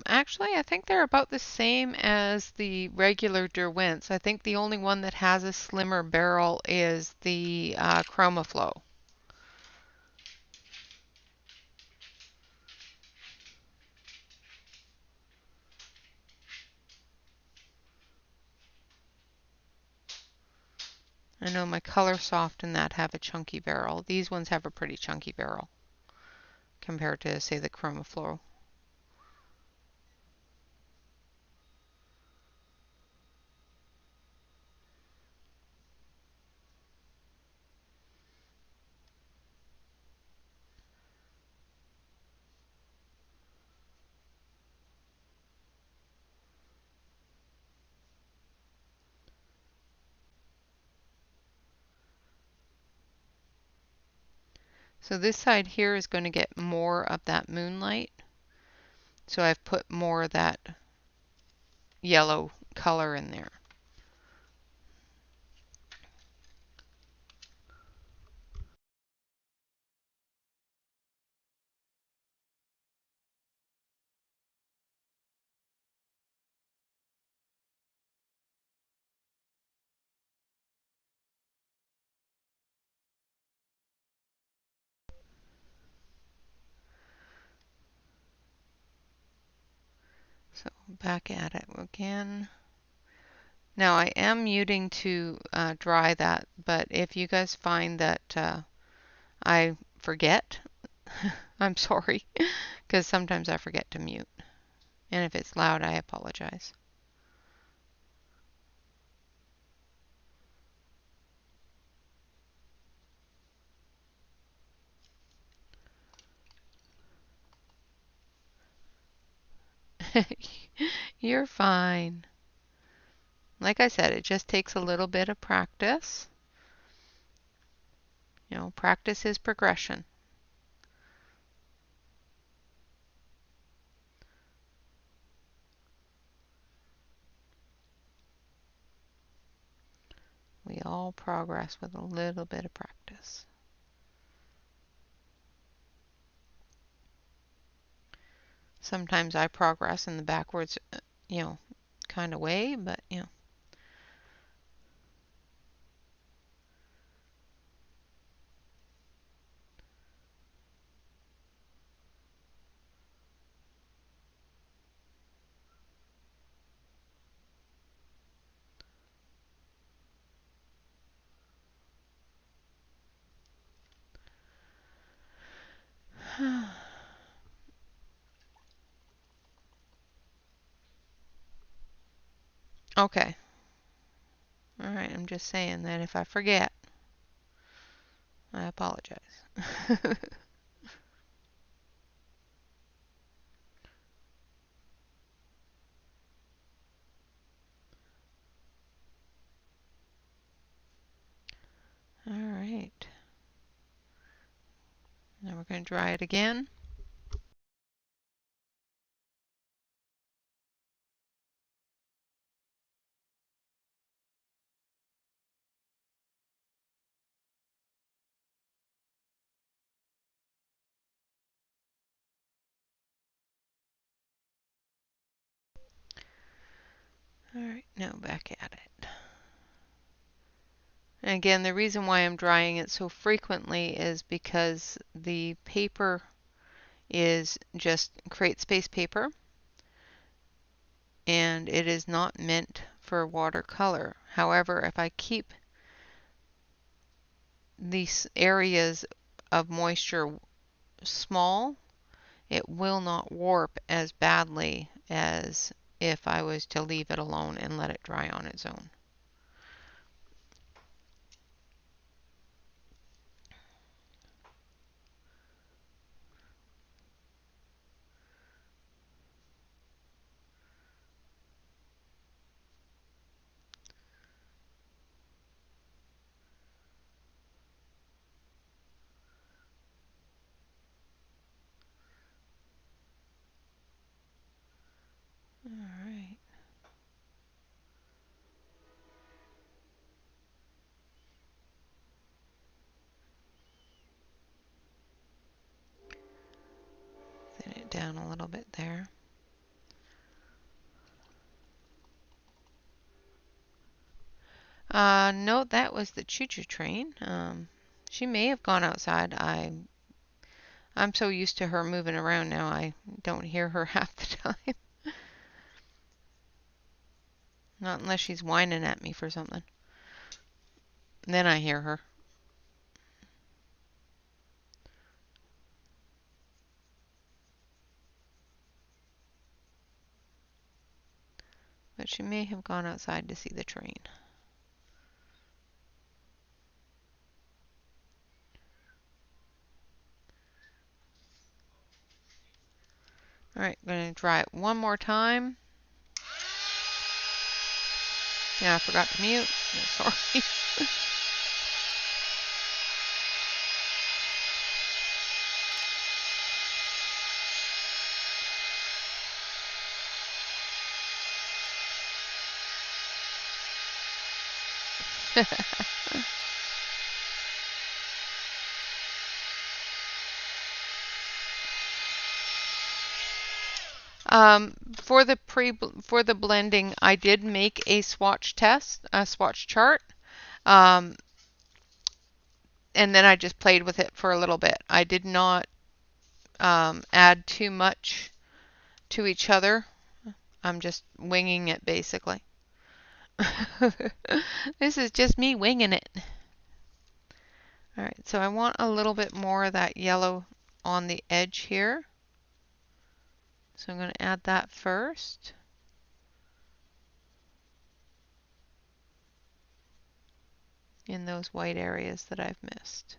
Actually, I think they're about the same as the regular Derwents. I think the only one that has a slimmer barrel is the ChromaFlow. I know my Color Soft and that have a chunky barrel. These ones have a pretty chunky barrel compared to, say, the ChromaFlow. So this side here is going to get more of that moonlight. So I've put more of that yellow color in there. So back at it again. Now I am muting to dry that, but if you guys find that I forget, I'm sorry, because sometimes I forget to mute. And if it's loud, I apologize. You're fine. Like I said, it just takes a little bit of practice. Practice is progression. all progress with a little bit of practice. Sometimes I progress in the backwards, kind of way, but, Okay. All right, I'm just saying that if I forget, I apologize. All right. Now we're going to dry it again. All right, now back at it. And again, the reason why I'm drying it so frequently is because the paper is just create space paper, and it is not meant for watercolor. However, if I keep these areas of moisture small, it will not warp as badly as if I was to leave it alone and let it dry on its own. All right. Thin it down a little bit there. No, that was the choo-choo train. She may have gone outside. I'm so used to her moving around now, I don't hear her half the time. Not unless she's whining at me for something. Then I hear her. But she may have gone outside to see the train. All right, I'm going to dry it one more time. Yeah, I forgot to mute. Sorry. For the blending, I did make a swatch test, a swatch chart, and then I just played with it for a little bit. I did not add too much to each other. I'm just winging it basically. This is just me winging it. All right, so I want a little bit more of that yellow on the edge here. So I'm going to add that first. In those white areas that I've missed.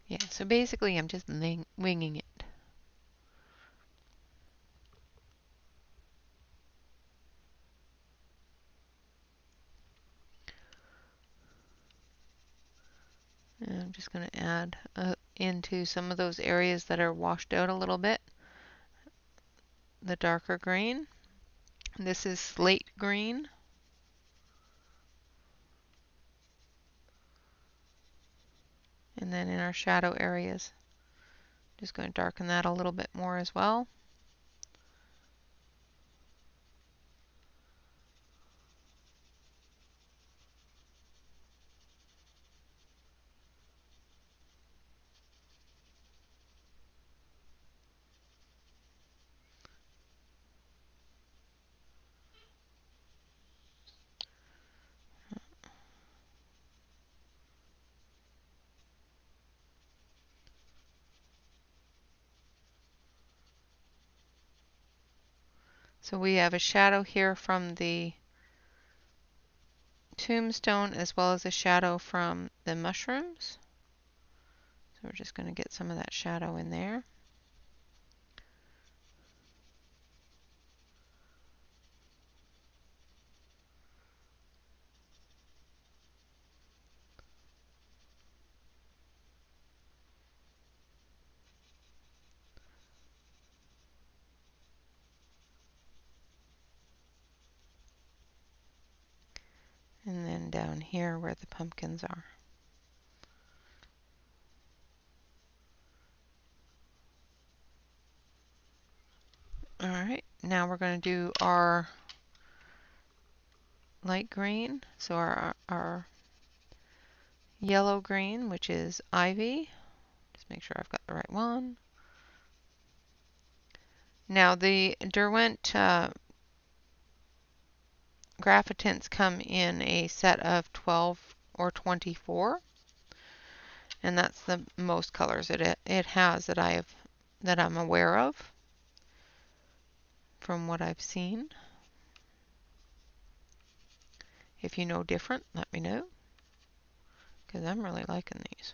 Yeah, so basically I'm just winging it. And I'm just going to add into some of those areas that are washed out a little bit, the darker green. This is slate green. And then in our shadow areas, just going to darken that a little bit more as well. So we have a shadow here from the tombstone as well as a shadow from the mushrooms. So we're just going to get some of that shadow in there. And then down here where the pumpkins are. Alright, now we're going to do our light green. So our yellow green, which is ivy. Just make sure I've got the right one. Now the Derwent graphitints come in a set of 12 or 24, and that's the most colors it has that I'm aware of from what I've seen. If you know different, let me know, because I'm really liking these.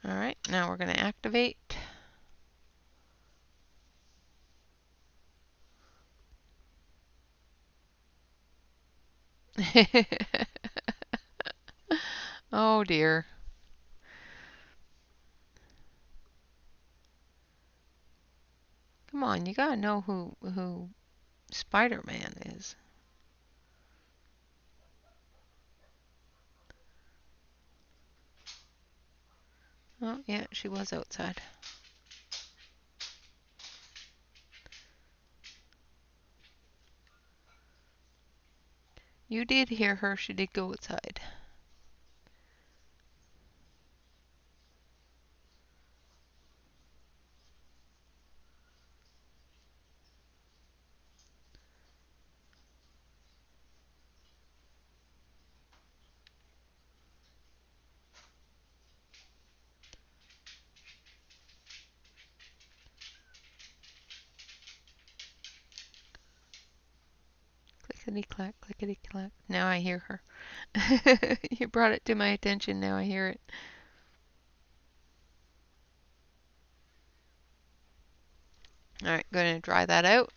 Alright, now we're going to activate. Oh dear. Come on, you gotta know who Spider-Man is. Oh yeah, she was outside. You did hear her, she did go outside. Clickety-clack, clickety-clack. Now I hear her. You brought it to my attention, now I hear it. Alright, going to dry that out.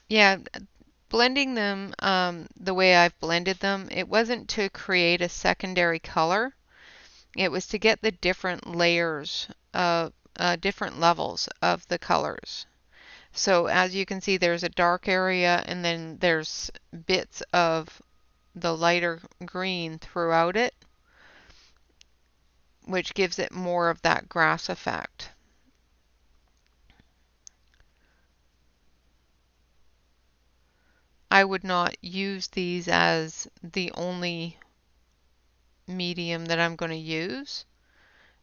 Yeah, blending them the way I've blended them, it wasn't to create a secondary color. It was to get the different layers of different levels of the colors. So as you can see, there's a dark area and then there's bits of the lighter green throughout it, which gives it more of that grass effect. I would not use these as the only medium that I'm going to use,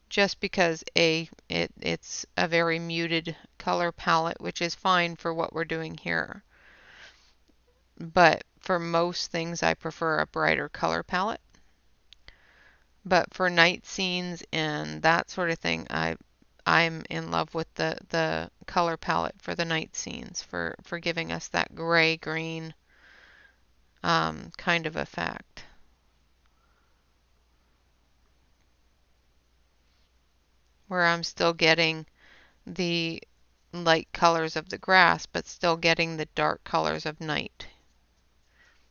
just because it's a very muted color palette, which is fine for what we're doing here. But for most things, I prefer a brighter color palette. But for night scenes and that sort of thing, I'm in love with the color palette for the night scenes, for giving us that gray green kind of effect. Where I'm still getting the light colors of the grass, but still getting the dark colors of night,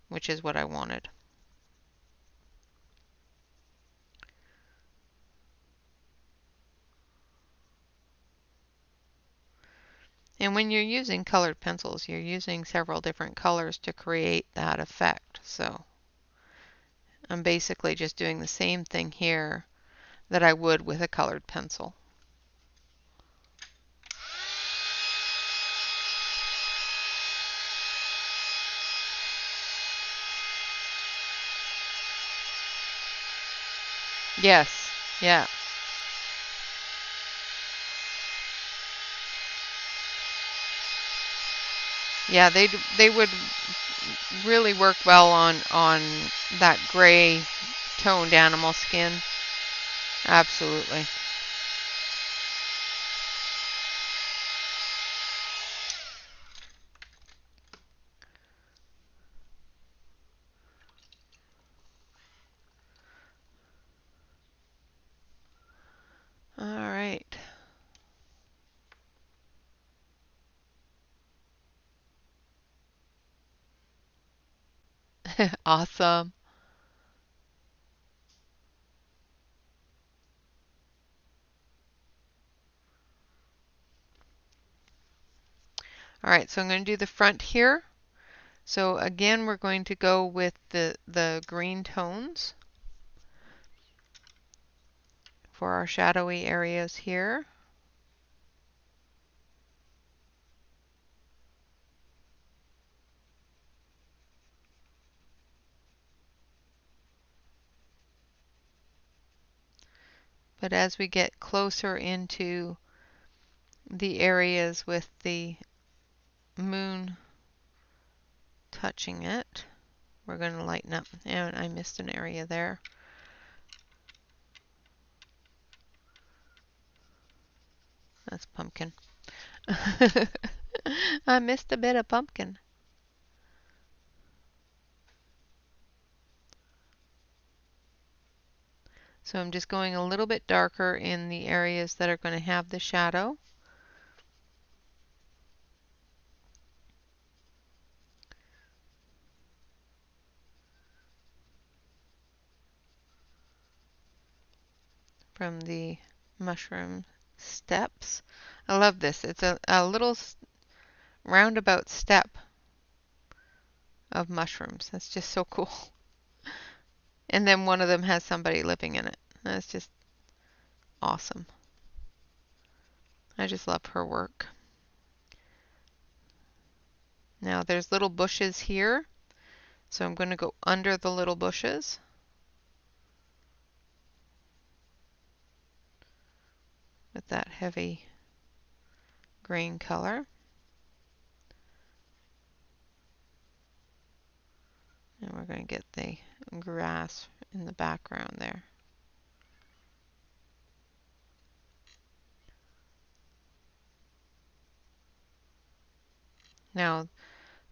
which is what I wanted. And when you're using colored pencils, you're using several different colors to create that effect. So I'm basically just doing the same thing here that I would with a colored pencil. Yes, yeah. Yeah, they would really work well on that gray toned animal skin. Absolutely. All right. Awesome. All right, so I'm going to do the front here. So again, we're going to go with the green tones for our shadowy areas here. But as we get closer into the areas with the moon touching it, we're going to lighten up. And I missed an area there. That's pumpkin. I missed a bit of pumpkin. So I'm just going a little bit darker in the areas that are going to have the shadow. From the mushroom steps. I love this. It's a little roundabout step of mushrooms. That's just so cool. And then one of them has somebody living in it. That's just awesome. I just love her work. Now there's little bushes here, so I'm going to go under the little bushes. With that heavy green color. And we're going to get the grass in the background there. Now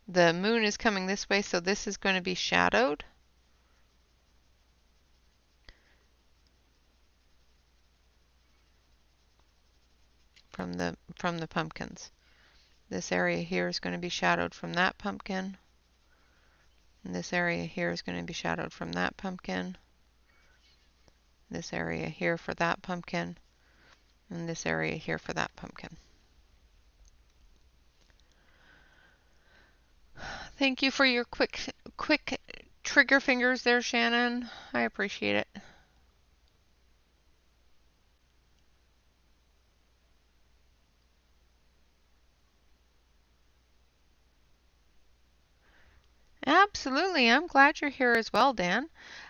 the moon is coming this way, so this is going to be shadowed. From the pumpkins. This area here is going to be shadowed from that pumpkin. And this area here is going to be shadowed from that pumpkin. This area here for that pumpkin. And this area here for that pumpkin. Thank you for your quick trigger fingers there, Shannon. I appreciate it. absolutely. I'm glad you're here as well, Dan.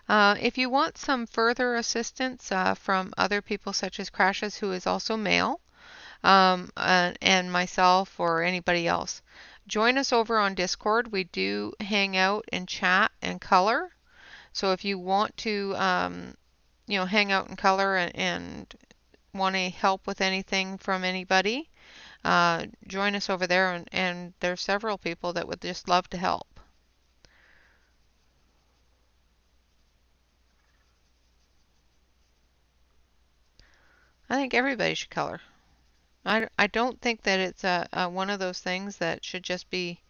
If you want some further assistance from other people such as Crashes, who is also male, and myself or anybody else, join us over on Discord. We do hang out and chat and color. So if you want to, hang out and color and want to help with anything from anybody, join us over there. And there's several people that would just love to help. I think everybody should color. I don't think that it's one of those things that should just be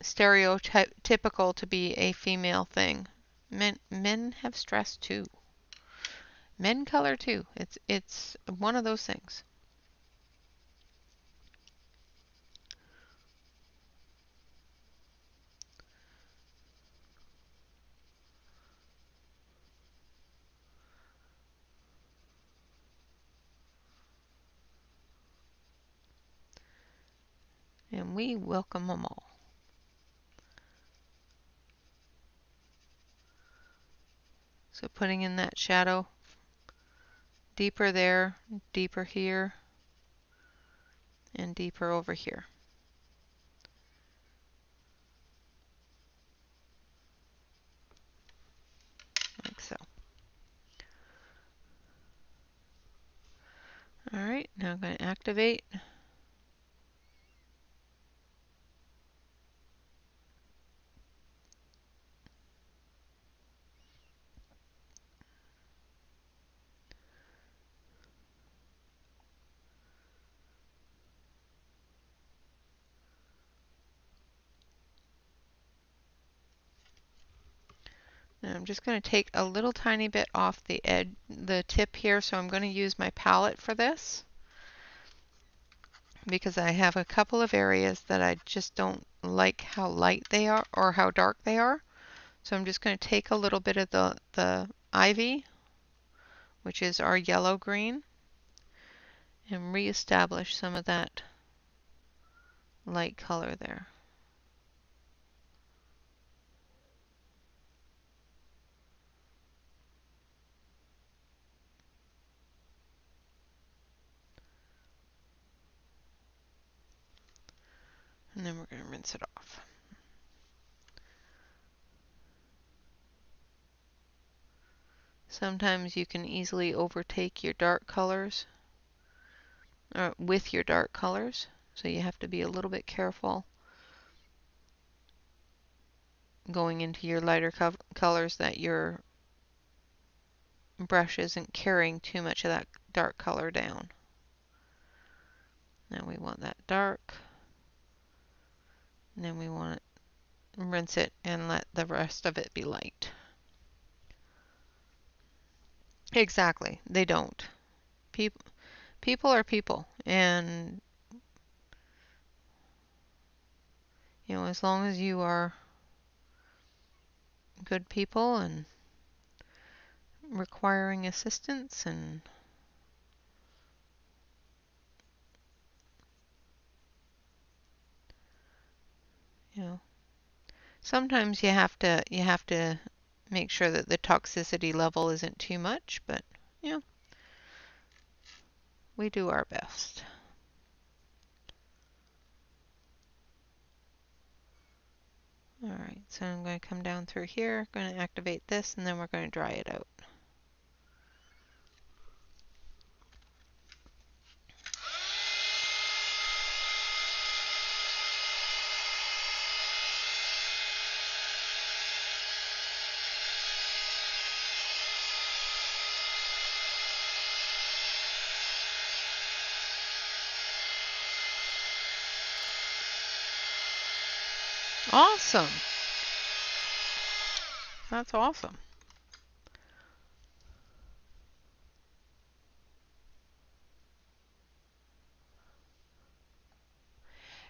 stereotypical to be a female thing. Men have stress too. Men color too. It's one of those things. And we welcome them all. So putting in that shadow deeper there, deeper here, and deeper over here. Like so. Alright, now I'm going to activate. And I'm just going to take a little tiny bit off the edge, the tip here, so I'm going to use my palette for this because I have a couple of areas that I just don't like how light they are or how dark they are. So I'm just going to take a little bit of the ivy, which is our yellow green, and reestablish some of that light color there. And then we're going to rinse it off. Sometimes you can easily overtake your dark colors or with your dark colors, so you have to be a little bit careful going into your lighter colors that your brush isn't carrying too much of that dark color down. Now we want that dark, and then we want to rinse it and let the rest of it be light. Exactly, they don't. People are people, and as long as you are good people and requiring assistance and sometimes you have to make sure that the toxicity level isn't too much, but we do our best. Alright, so I'm going to come down through here, going to activate this, and then we're going to dry it out. Awesome! That's awesome.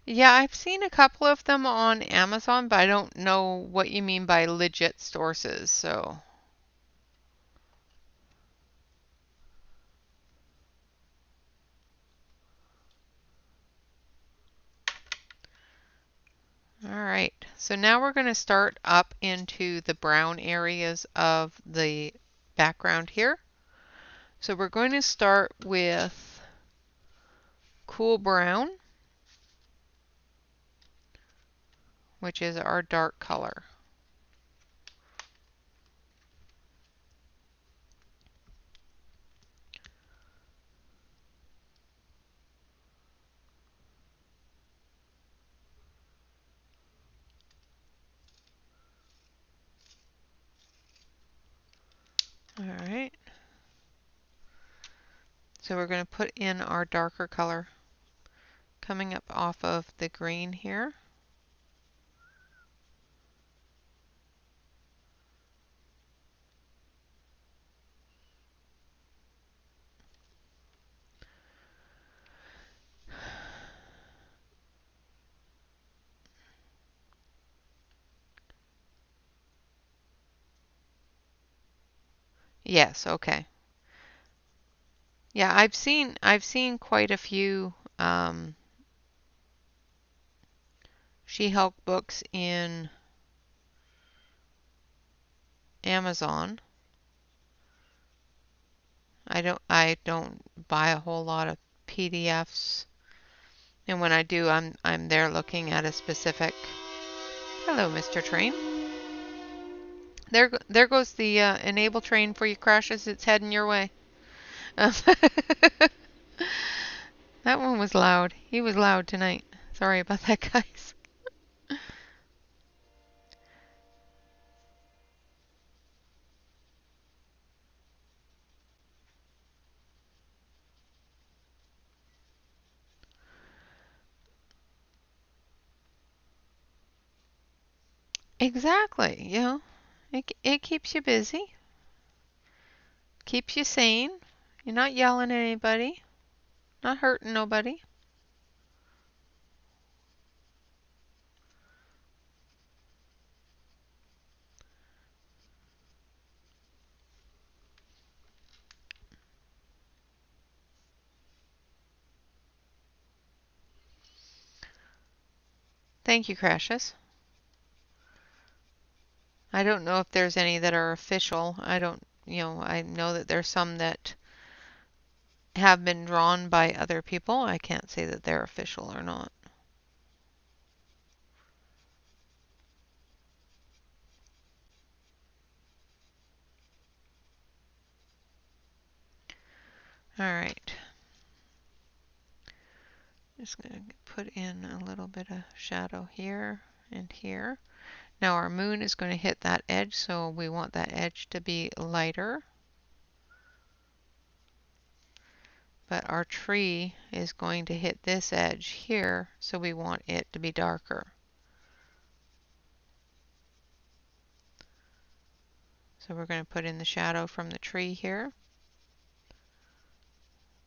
Yeah, I've seen a couple of them on Amazon, but I don't know what you mean by legit sources, so. All right, so now we're going to start up into the brown areas of the background here. So we're going to start with cool brown, which is our dark color. All right. So we're going to put in our darker color coming up off of the green here. Yes, okay. Yeah, I've seen quite a few She-Hulk books in Amazon. I don't buy a whole lot of PDFs, and when I do, I'm there looking at a specific. Hello, Mr. Train. There goes the enable train for you crashes. It's heading your way. That one was loud. He was loud tonight. Sorry about that, guys. Exactly. You know, it keeps you busy, keeps you sane. You're not yelling at anybody, not hurting nobody. Thank you, Crashes. I don't know if there's any that are official. I don't, I know that there's some that have been drawn by other people. I can't say that they're official or not. All right. Just going to put in a little bit of shadow here and here. Now our moon is going to hit that edge, so we want that edge to be lighter. But our tree is going to hit this edge here, so we want it to be darker. So we're going to put in the shadow from the tree here,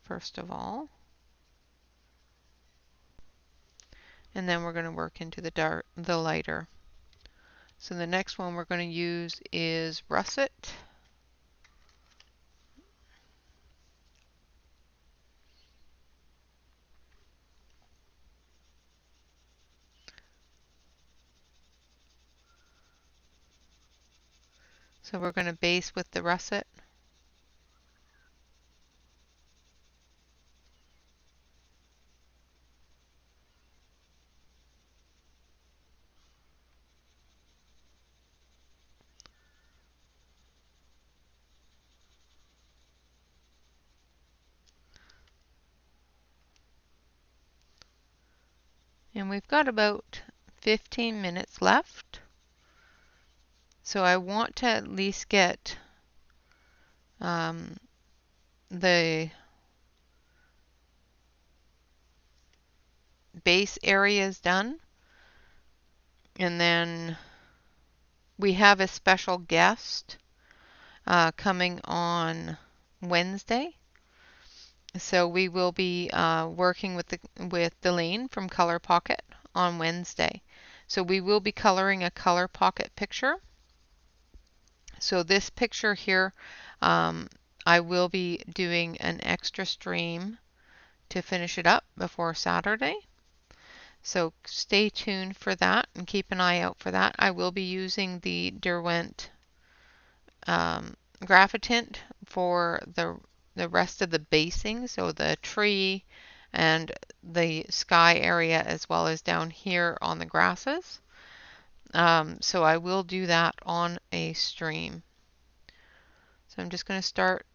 first of all. And then we're going to work into the lighter. So the next one we're going to use is russet. So we're going to base with the russet. And we've got about 15 minutes left. So I want to at least get the base areas done. And then we have a special guest coming on Wednesday. So we will be working with Delane from Color Pocket on Wednesday. So we will be coloring a Color Pocket picture. So this picture here, I will be doing an extra stream to finish it up before Saturday. So stay tuned for that and keep an eye out for that. I will be using the Derwent Graphitint for the rest of the basing, so the tree and the sky area as well as down here on the grasses. So I will do that on a stream. So I'm just going to start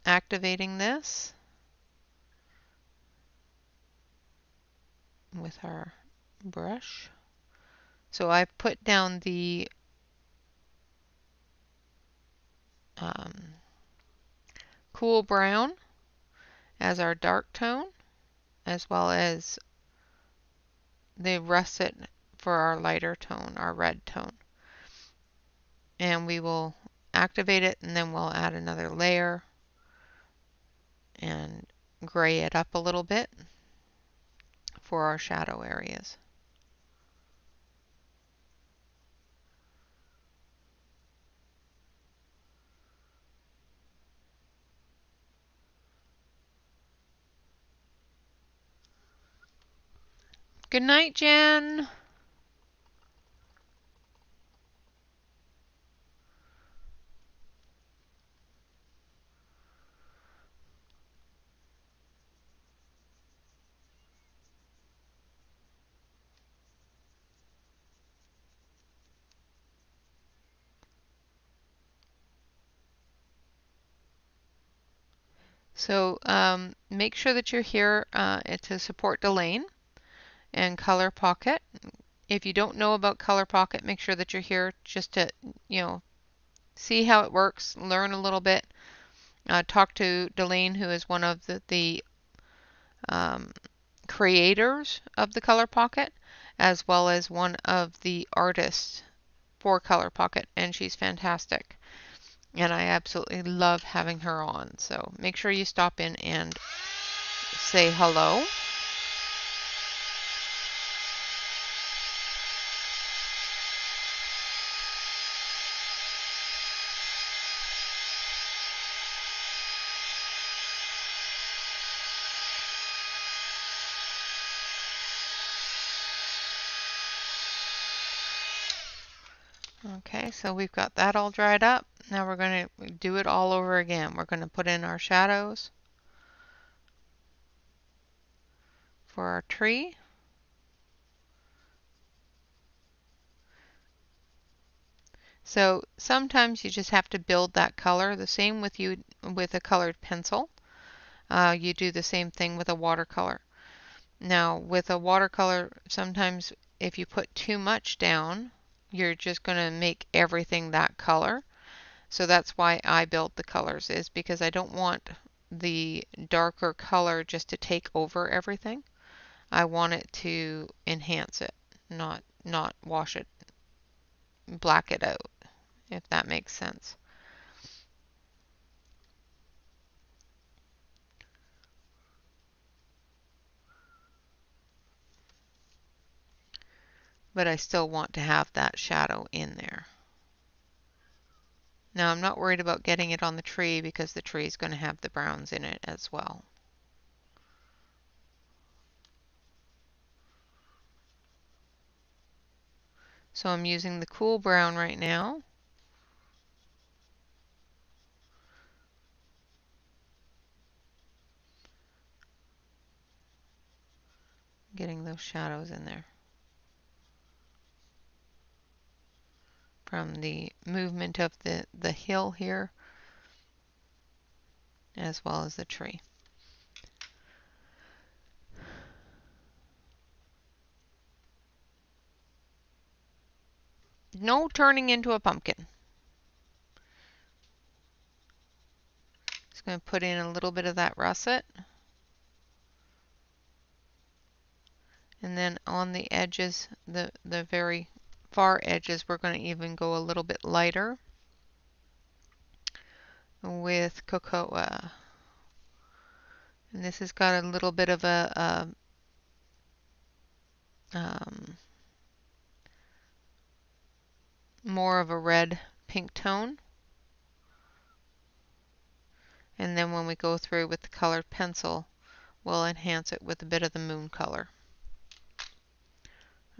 activating this with our brush. So I put down the cool brown as our dark tone, as well as the russet for our lighter tone, our red tone. And we will activate it, and then we'll add another layer and gray it up a little bit for our shadow areas. Good night, Jen. So make sure that you're here to support Delane and Color Pocket. If you don't know about Color Pocket, make sure that you're here just to, see how it works, learn a little bit. Talk to Delane, who is one of the creators of the Color Pocket, as well as one of the artists for Color Pocket, and she's fantastic. And I absolutely love having her on. So make sure you stop in and say hello. Okay, so we've got that all dried up. Now we're going to do it all over again. We're going to put in our shadows for our tree. So sometimes you just have to build that color. The same with with a colored pencil. You do the same thing with a watercolor. Now with a watercolor, sometimes if you put too much down, you're just going to make everything that color. So that's why I build the colors, is because I don't want the darker color just to take over everything. I want it to enhance it, not wash it, black it out, if that makes sense. But I still want to have that shadow in there. Now I'm not worried about getting it on the tree because the tree is going to have the browns in it as well. So I'm using the cool brown right now. Getting those shadows in there from the movement of the hill here as well as the tree. No turning into a pumpkin. Just going to put in a little bit of that russet. And then on the edges, the very far edges, we're going to even go a little bit lighter with cocoa. And this has got a little bit of a more of a red pink tone. And then when we go through with the colored pencil, we'll enhance it with a bit of the moon color.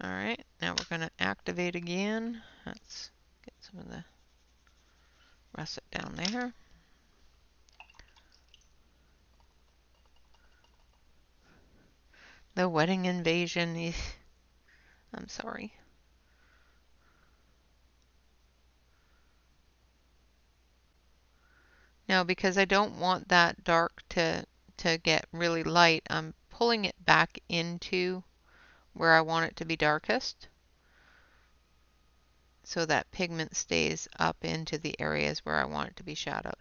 All right, now we're going to activate again. Let's get some of the russet down there. The wedding invasion. I'm sorry. Now, because I don't want that dark to get really light, I'm pulling it back into where I want it to be darkest, so that pigment stays up into the areas where I want it to be shadowed.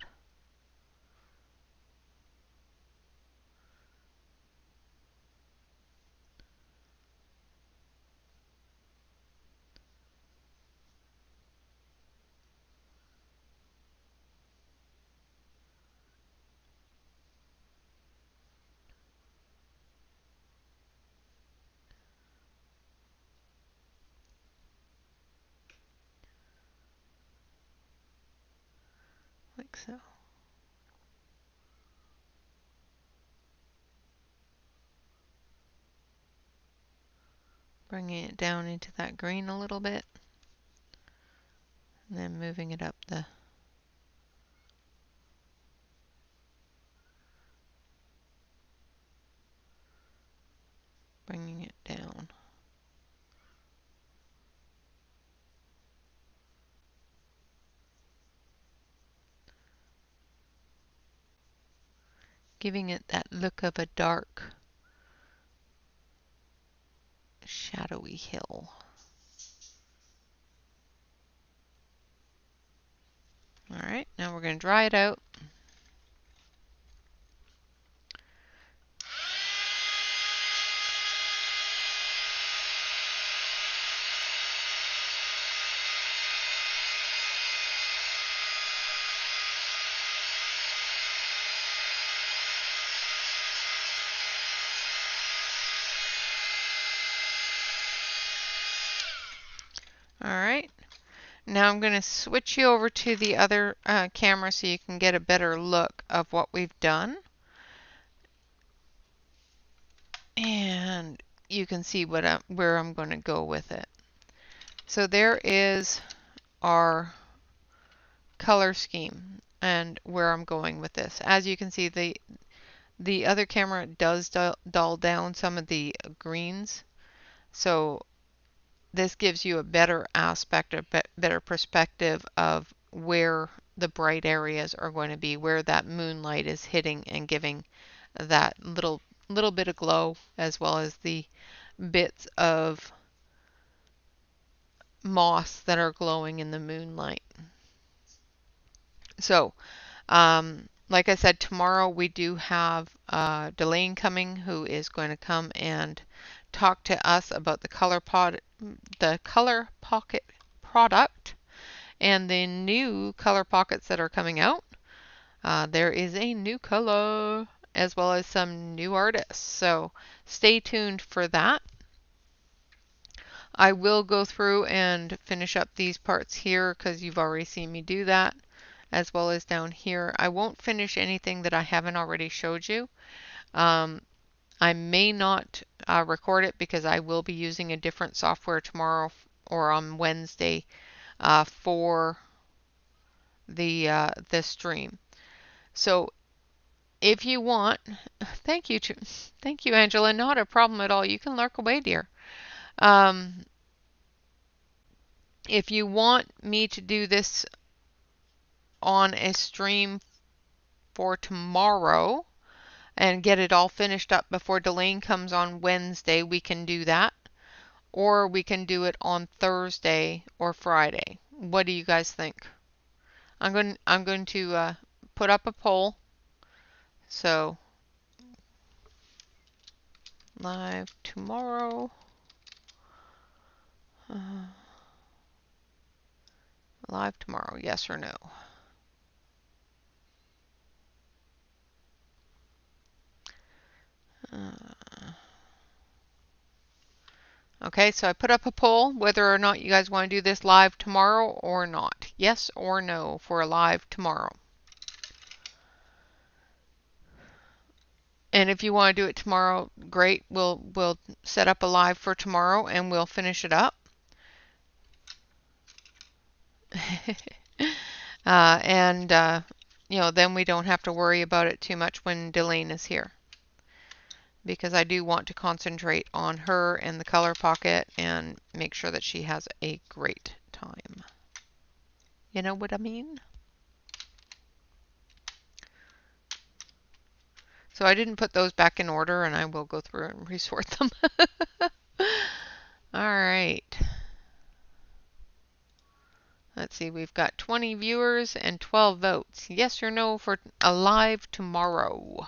Like so. Bringing it down into that green a little bit, and then moving it up bringing it down. Giving it that look of a dark, shadowy hill. All right, now we're going to dry it out. All right, now I'm going to switch you over to the other camera so you can get a better look of what we've done. And you can see where I'm going to go with it. So there is our color scheme and where I'm going with this. As you can see, the other camera does dull down some of the greens. So this gives you a better aspect, a better perspective of where the bright areas are going to be, where that moonlight is hitting and giving that little bit of glow, as well as the bits of moss that are glowing in the moonlight. So, like I said, tomorrow we do have Delane coming, who is going to come and talk to us about the Color Pocket product and the new color pockets that are coming out. There is a new color as well as some new artists, so stay tuned for that. I will go through and finish up these parts here because you've already seen me do that, as well as down here. I won't finish anything that I haven't already showed you. I may not record it because I will be using a different software tomorrow or on Wednesday for the stream. So if you want, thank you, Angela. Not a problem at all. You can lurk away, dear. If you want me to do this on a stream for tomorrow and get it all finished up before Delane comes on Wednesday, we can do that. Or we can do it on Thursday or Friday. What do you guys think? I'm going to put up a poll. So live tomorrow. Live tomorrow, yes or no? Okay, so I put up a poll whether or not you guys want to do this live tomorrow or not. Yes or no for a live tomorrow. And if you want to do it tomorrow, great. We'll set up a live for tomorrow and we'll finish it up. You know, then we don't have to worry about it too much when Delane is here, because I do want to concentrate on her and the color pocket and make sure that she has a great time. You know what I mean? So I didn't put those back in order, and I will go through and resort them. All right. Let's see, we've got 20 viewers and 12 votes. Yes or no for a live tomorrow?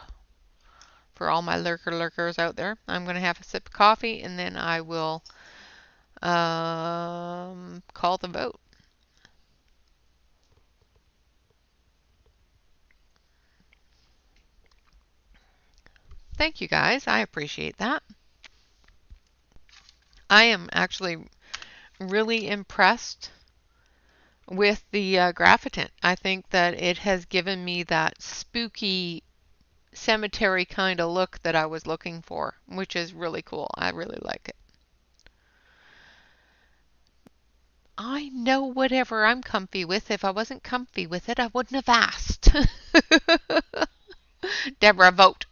For all my lurkers out there. I'm going to have a sip of coffee and then I will call the vote. Thank you guys. I appreciate that. I am actually really impressed with the graphitin. I think that it has given me that spooky cemetery kind of look that I was looking for, which is really cool. I really like it. I know whatever I'm comfy with. If I wasn't comfy with it, I wouldn't have asked. Deborah, vote.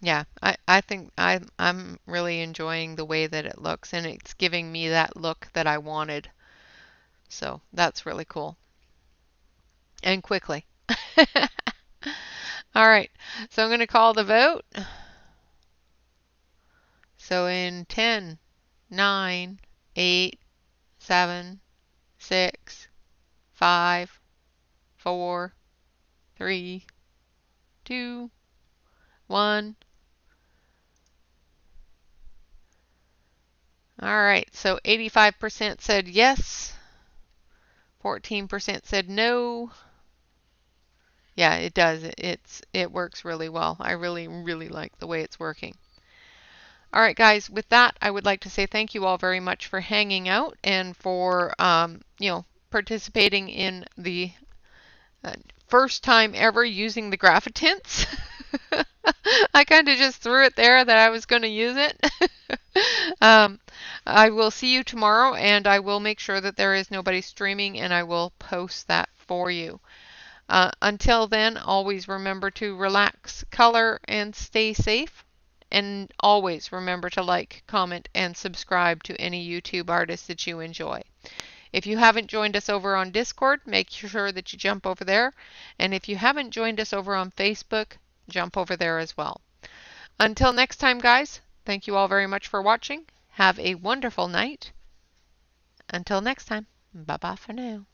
Yeah, I think I'm really enjoying the way that it looks, and it's giving me that look that I wanted. So that's really cool. And quickly. All right, so I'm going to call the vote. So in 10, 9, 8, 7, 6, 5, 4, 3, 2, 1. All right, so 85% said yes, 14% said no. Yeah, it does. It works really well. I really like the way it's working. All right, guys, with that, I would like to say thank you all very much for hanging out and for participating in the first time ever using the graphitints. I kind of just threw it there that I was going to use it. I will see you tomorrow, and I will make sure that there is nobody streaming, and I will post that for you. Until then, always remember to relax, color, and stay safe. And always remember to like, comment, and subscribe to any YouTube artist that you enjoy. If you haven't joined us over on Discord, make sure that you jump over there. And if you haven't joined us over on Facebook, jump over there as well. Until next time, guys, thank you all very much for watching. Have a wonderful night. Until next time, bye-bye for now.